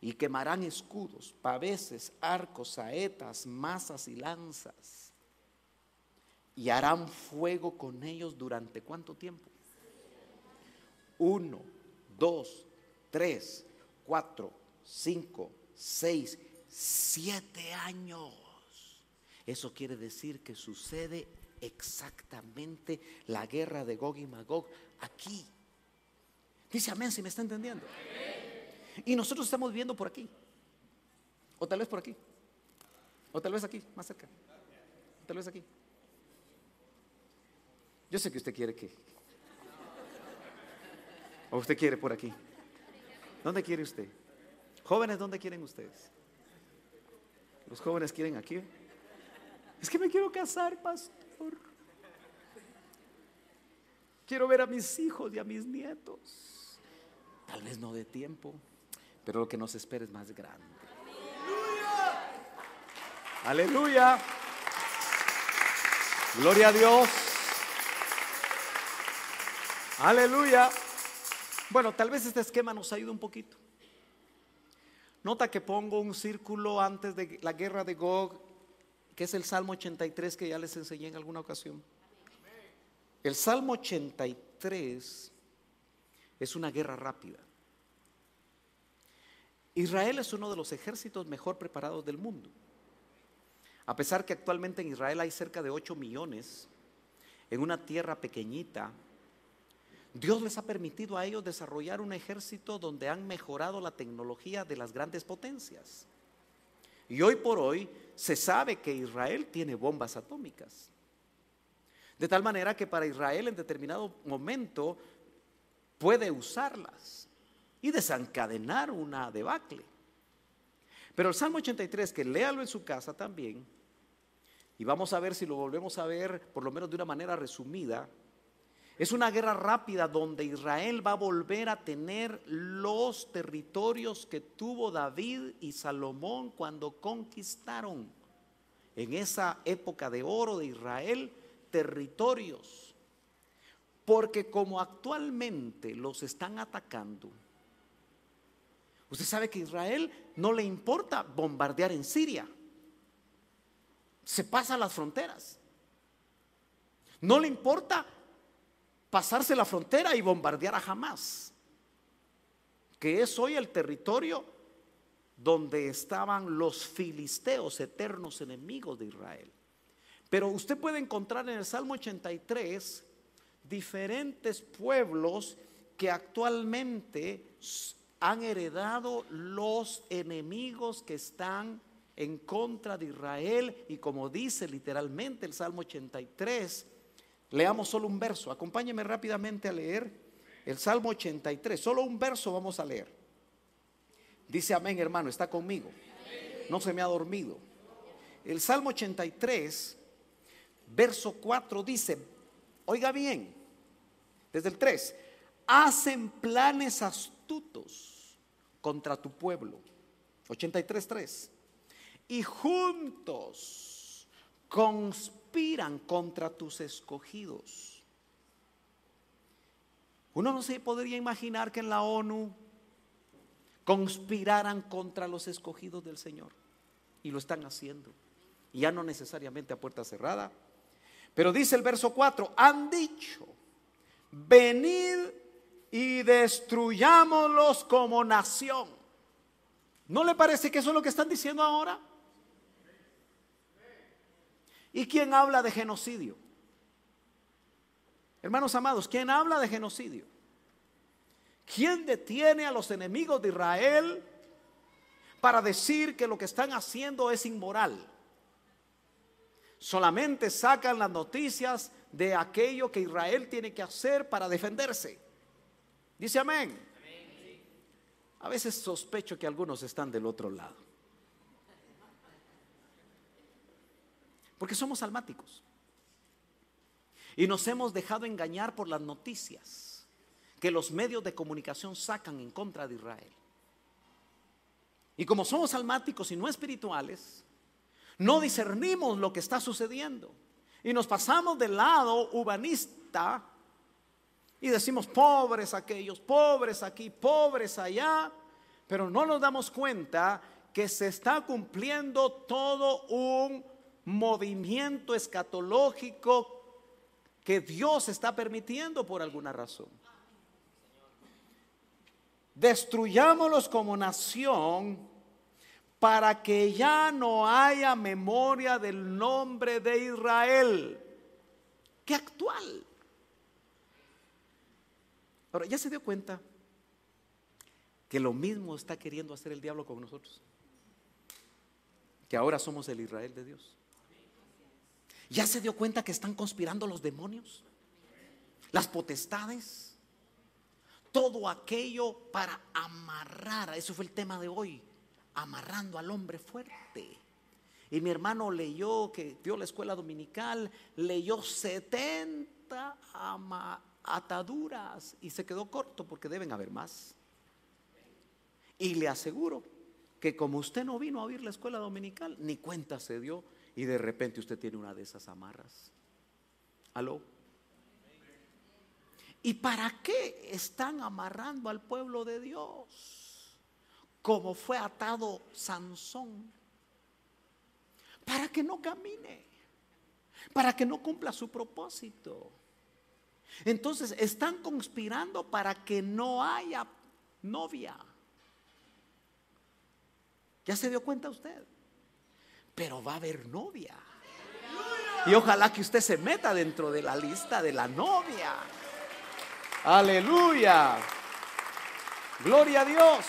Y quemarán escudos, paveses, arcos, saetas, mazas y lanzas. Y harán fuego con ellos durante ¿cuánto tiempo? 1, 2, 3, 4, 5, 6, 7 años. Eso quiere decir que sucede exactamente la guerra de Gog y Magog aquí Dice amén si me está entendiendo. Y nosotros estamos viviendo por aquí, o tal vez por aquí, o tal vez aquí, más cerca, tal vez aquí. Yo sé que usted quiere que, o usted quiere por aquí. ¿Dónde quiere usted? Jóvenes, ¿dónde quieren ustedes? Los jóvenes quieren aquí. Es que me quiero casar, pastor. Quiero ver a mis hijos y a mis nietos. Tal vez no de tiempo, pero lo que nos espera es más grande. Aleluya. Gloria a Dios. Aleluya. Bueno, tal vez este esquema nos ayude un poquito. Nota que pongo un círculo antes de la guerra de Gog, que es el Salmo 83 que ya les enseñé en alguna ocasión. El Salmo 83 es una guerra rápida. Israel es uno de los ejércitos mejor preparados del mundo. A pesar que actualmente en Israel hay cerca de 8 millones, en una tierra pequeñita, Dios les ha permitido a ellos desarrollar un ejército donde han mejorado la tecnología de las grandes potencias. Y hoy por hoy se sabe que Israel tiene bombas atómicas. De tal manera que para Israel en determinado momento puede usarlas y desencadenar una debacle. Pero el Salmo 83, que léalo en su casa también, y vamos a ver si lo volvemos a ver por lo menos de una manera resumida. Es una guerra rápida donde Israel va a volver a tener los territorios que tuvo David y Salomón cuando conquistaron en esa época de oro de Israel territorios. Porque como actualmente los están atacando, usted sabe que a Israel no le importa bombardear en Siria. Se pasa las fronteras. No le importa pasarse la frontera y bombardear a Hamás, que es hoy el territorio donde estaban los filisteos, eternos enemigos de Israel. Pero usted puede encontrar en el Salmo 83 diferentes pueblos que actualmente han heredado los enemigos que están en contra de Israel. Y como dice literalmente el Salmo 83, leamos solo un verso. Acompáñeme rápidamente a leer el Salmo 83. Solo un verso vamos a leer. Dice amén, hermano, está conmigo. No se me ha dormido. El Salmo 83, verso 4 dice, oiga bien, desde el 3, hacen planes astutos contra tu pueblo. 83:3. Y juntos conspiran contra tus escogidos. Uno no se podría imaginar que en la ONU conspiraran contra los escogidos del Señor. Y lo están haciendo. Y ya no necesariamente a puerta cerrada. Pero dice el verso 4, han dicho, venid y destruyámoslos como nación. ¿No le parece que eso es lo que están diciendo ahora? ¿Y quién habla de genocidio? Hermanos amados, ¿quién habla de genocidio? ¿Quién detiene a los enemigos de Israel para decir que lo que están haciendo es inmoral? Solamente sacan las noticias de aquello que Israel tiene que hacer para defenderse. Dice amén. A veces sospecho que algunos están del otro lado. Porque somos almáticos. Y nos hemos dejado engañar por las noticias que los medios de comunicación sacan en contra de Israel. Y como somos almáticos y no espirituales, no discernimos lo que está sucediendo. Y nos pasamos del lado humanista y decimos pobres aquellos, pobres aquí, pobres allá. Pero no nos damos cuenta que se está cumpliendo todo un movimiento escatológico que Dios está permitiendo por alguna razón. Destruyámoslos como nación para que ya no haya memoria del nombre de Israel. ¡Qué actual! Ahora, ¿ya se dio cuenta que lo mismo está queriendo hacer el diablo con nosotros, que ahora somos el Israel de Dios. ¿Ya se dio cuenta que están conspirando los demonios, las potestades, todo aquello para amarrar? Eso fue el tema de hoy, amarrando al hombre fuerte. Y mi hermano leyó, que dio la escuela dominical, leyó 70 ataduras y se quedó corto porque deben haber más. Y le aseguro que como usted no vino a oír la escuela dominical, ni cuenta se dio, y de repente usted tiene una de esas amarras. ¿Aló? ¿Y para qué están amarrando al pueblo de Dios? Como fue atado Sansón. Para que no camine, para que no cumpla su propósito. Entonces están conspirando para que no haya novia. ¿Ya se dio cuenta usted? Pero va a haber novia. Y ojalá que usted se meta dentro de la lista de la novia. Aleluya. Gloria a Dios.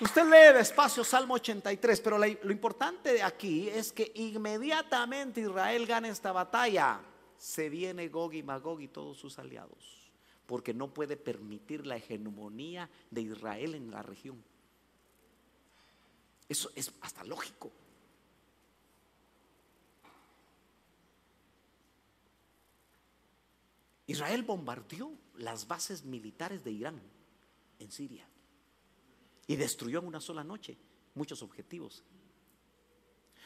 Usted lee despacio Salmo 83, pero lo importante de aquí es que inmediatamente Israel gana esta batalla, se viene Gog y Magog y todos sus aliados, porque no puede permitir la hegemonía de Israel en la región. Eso es hasta lógico. Israel bombardeó las bases militares de Irán en Siria y destruyó en una sola noche muchos objetivos.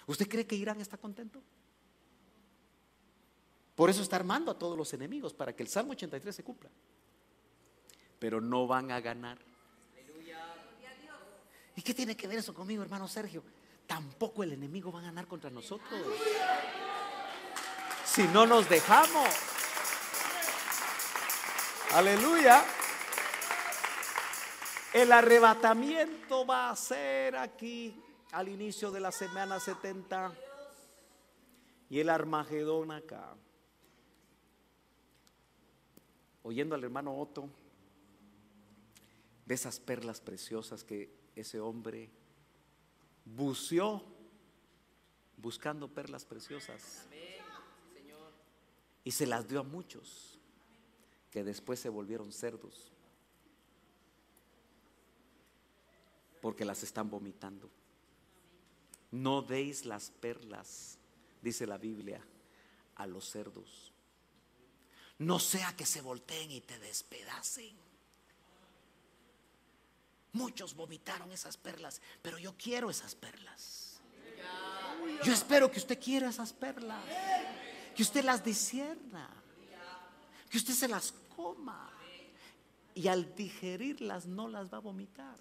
¿Usted cree que Irán está contento? Por eso está armando a todos los enemigos para que el Salmo 83 se cumpla. Pero no van a ganar. ¿Y qué tiene que ver eso conmigo, hermano Sergio? Tampoco el enemigo va a ganar contra nosotros si no nos dejamos. Aleluya. El arrebatamiento va a ser aquí al inicio de la semana 70 y el Armagedón acá. Oyendo al hermano Otto de esas perlas preciosas que ese hombre buceó buscando perlas preciosas y se las dio a muchos que después se volvieron cerdos porque las están vomitando. No deis las perlas, dice la Biblia, a los cerdos, no sea que se volteen y te despedacen. Muchos vomitaron esas perlas, pero yo quiero esas perlas. Yo espero que usted quiera esas perlas, que usted las discierna, que usted se las coma y al digerirlas no las va a vomitar,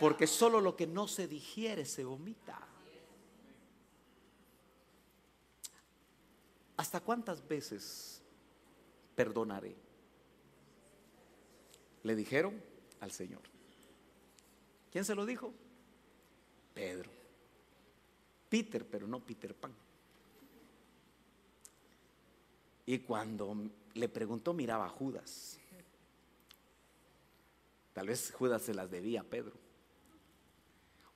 porque solo lo que no se digiere se vomita. ¿Hasta cuántas veces perdonaré? Le dijeron al Señor. ¿Quién se lo dijo? Pedro. Peter, pero no Peter Pan. Y cuando le preguntó, miraba a Judas. Tal vez Judas se las debía a Pedro.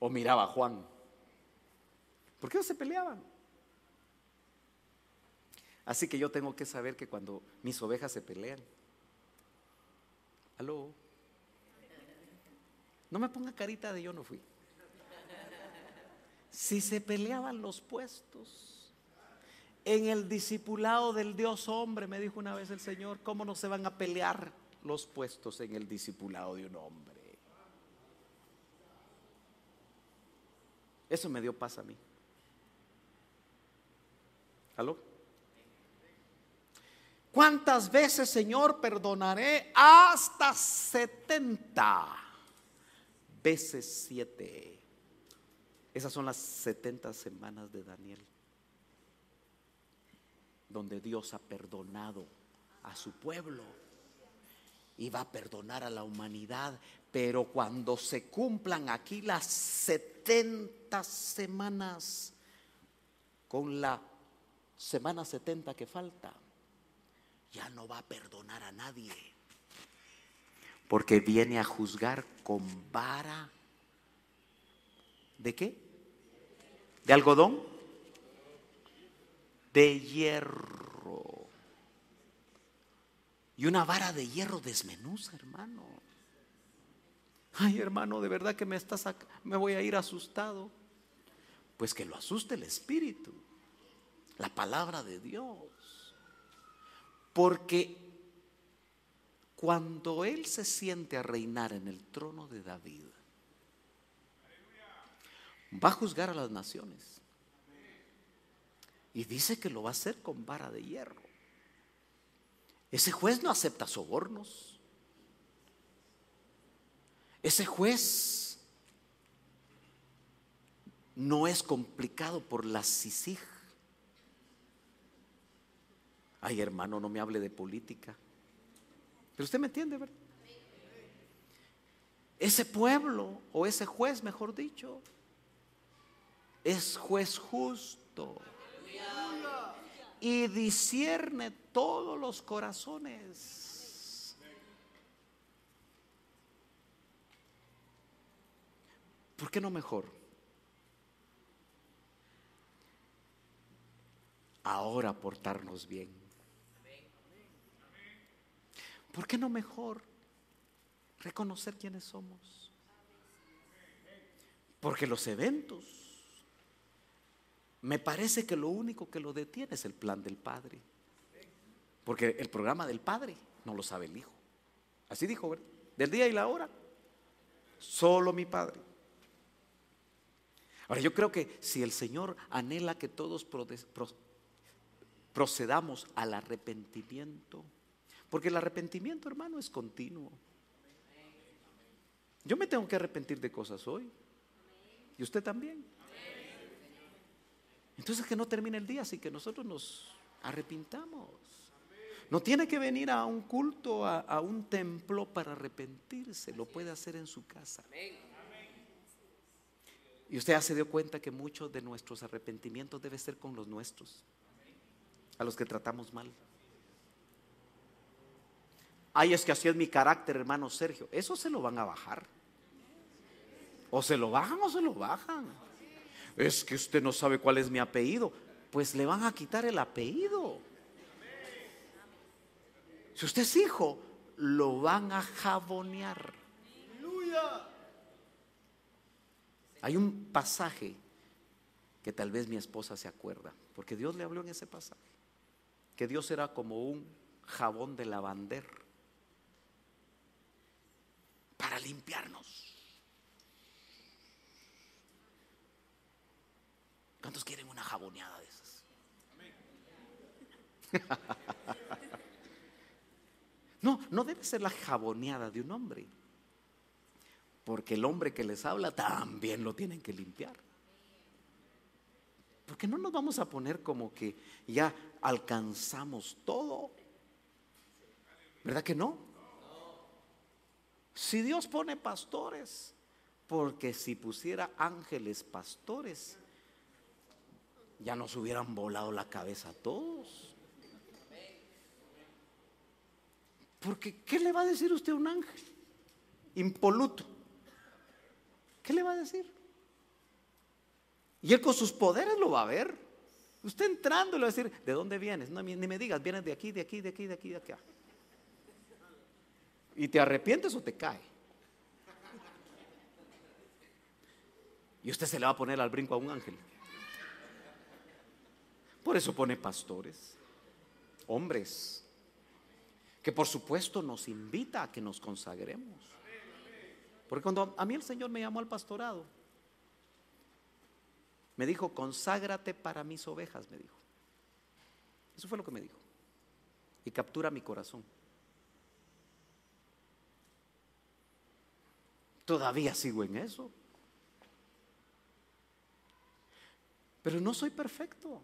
O miraba a Juan. ¿Por qué no se peleaban? Así que yo tengo que saber que cuando mis ovejas se pelean, aló, no me ponga carita de yo no fui. Si se peleaban los puestos en el discipulado del Dios hombre, me dijo una vez el Señor, ¿cómo no se van a pelear los puestos en el discipulado de un hombre? Eso me dio paz a mí. ¿Aló? ¿Cuántas veces, Señor, perdonaré? Hasta 70 veces 7. Esas son las 70 semanas de Daniel, donde Dios ha perdonado a su pueblo y va a perdonar a la humanidad. Pero cuando se cumplan aquí las 70 semanas, con la semana 70 que falta, ya no va a perdonar a nadie, porque viene a juzgar con vara. ¿De qué? ¿De algodón? De hierro. Y una vara de hierro desmenuza, hermano. Ay, hermano, de verdad que me voy a ir asustado. Pues que lo asuste el Espíritu, la palabra de Dios. Porque cuando Él se siente a reinar en el trono de David, va a juzgar a las naciones. Y dice que lo va a hacer con vara de hierro. Ese juez no acepta sobornos. Ese juez no es complicado por la CICIG. Ay, hermano, no me hable de política. Pero usted me entiende, ¿verdad? Ese pueblo, o ese juez, mejor dicho, es juez justo y discierne todos los corazones. ¿Por qué no mejor? Ahora portarnos bien. ¿Por qué no mejor reconocer quiénes somos? Porque los eventos, me parece que lo único que lo detiene es el plan del Padre. Porque el programa del Padre no lo sabe el Hijo. Así dijo, ¿verdad? Del día y la hora, solo mi Padre. Ahora yo creo que si el Señor anhela que todos procedamos al arrepentimiento, porque el arrepentimiento, hermano, es continuo. Yo me tengo que arrepentir de cosas hoy, y usted también. Entonces que no termine el día sin que nosotros nos arrepintamos. No tiene que venir a un culto, a un templo para arrepentirse, lo puede hacer en su casa. Y usted ya se dio cuenta que muchos de nuestros arrepentimientos debe ser con los nuestros, a los que tratamos mal. Ay, es que así es mi carácter, hermano Sergio. Eso se lo van a bajar. O se lo bajan o se lo bajan. Es que usted no sabe cuál es mi apellido. Pues le van a quitar el apellido. Si usted es hijo, lo van a jabonear. Hay un pasaje que tal vez mi esposa se acuerda, porque Dios le habló en ese pasaje, que Dios era como un jabón de lavander para limpiarnos. ¿Cuántos quieren una jaboneada de esas? No, no debe ser la jaboneada de un hombre, porque el hombre que les habla también lo tienen que limpiar. Porque no nos vamos a poner como que ya alcanzamos todo, ¿verdad que no? Si Dios pone pastores, porque si pusiera ángeles pastores, ya nos hubieran volado la cabeza a todos. Porque ¿qué le va a decir usted a un ángel impoluto? ¿Qué le va a decir? Y él con sus poderes lo va a ver. Usted entrando le va a decir, ¿de dónde vienes? No, ni me digas, vienes de aquí, de aquí, de aquí, de aquí, de acá. Y te arrepientes o te cae. Y usted se le va a poner al brinco a un ángel. Por eso pone pastores, hombres, que por supuesto nos invita a que nos consagremos. Porque cuando a mí el Señor me llamó al pastorado, me dijo, conságrate para mis ovejas, me dijo. Eso fue lo que me dijo. Y captura mi corazón. Todavía sigo en eso. Pero no soy perfecto.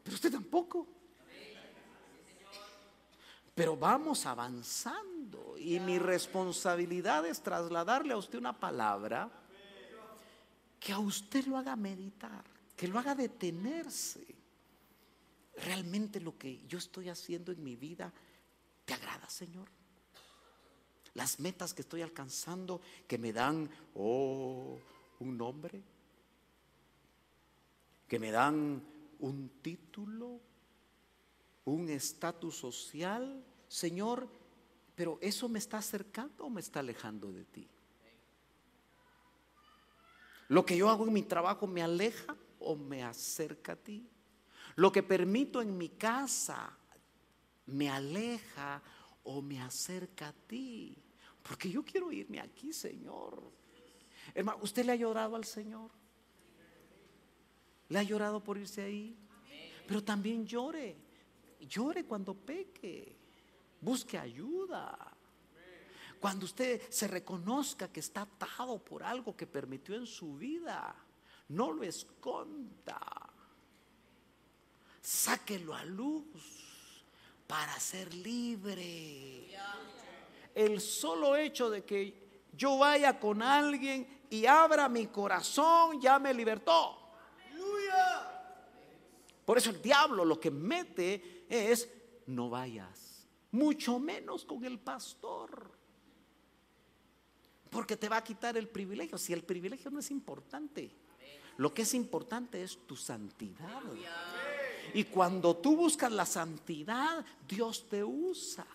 Pero usted tampoco. Pero vamos avanzando. Y mi responsabilidad es trasladarle a usted una palabra que a usted lo haga meditar, que lo haga detenerse. ¿Realmente lo que yo estoy haciendo en mi vida te agrada, Señor? Las metas que estoy alcanzando, que me dan un nombre, que me dan un título, un estatus social. Señor, pero ¿eso me está acercando o me está alejando de ti? ¿Lo que yo hago en mi trabajo me aleja o me acerca a ti? ¿Lo que permito en mi casa me aleja o me acerca a ti? Porque yo quiero irme aquí, Señor. Hermano, ¿usted le ha llorado al Señor? ¿Le ha llorado por irse ahí? Pero también llore cuando peque, busque ayuda. Cuando usted se reconozca que está atado por algo que permitió en su vida, no lo esconda, sáquelo a luz para ser libre. El solo hecho de que yo vaya con alguien y abra mi corazón ya me libertó. Por eso el diablo lo que mete es: no vayas, mucho menos con el pastor, porque te va a quitar el privilegio. Si el privilegio no es importante, lo que es importante es tu santidad. Y cuando tú buscas la santidad, Dios te usa.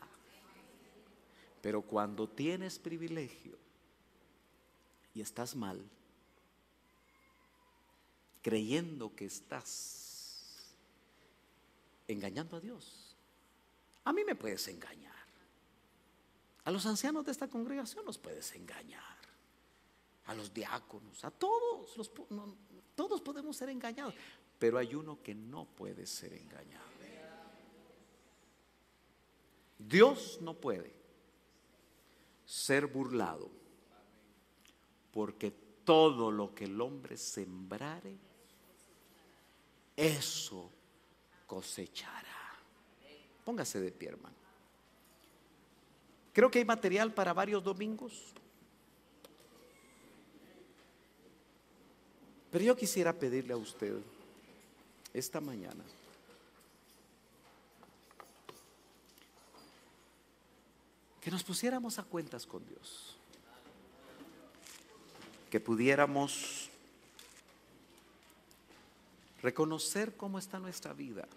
Pero cuando tienes privilegio y estás mal, creyendo que estás engañando a Dios, a mí me puedes engañar, a los ancianos de esta congregación los puedes engañar, a los diáconos, a todos, todos podemos ser engañados, pero hay uno que no puede ser engañado. Dios no puede ser burlado, porque todo lo que el hombre sembrare, eso cosechará. Póngase de pie, hermano. Creo que hay material para varios domingos, pero yo quisiera pedirle a usted esta mañana que nos pusiéramos a cuentas con Dios, que pudiéramos reconocer cómo está nuestra vida.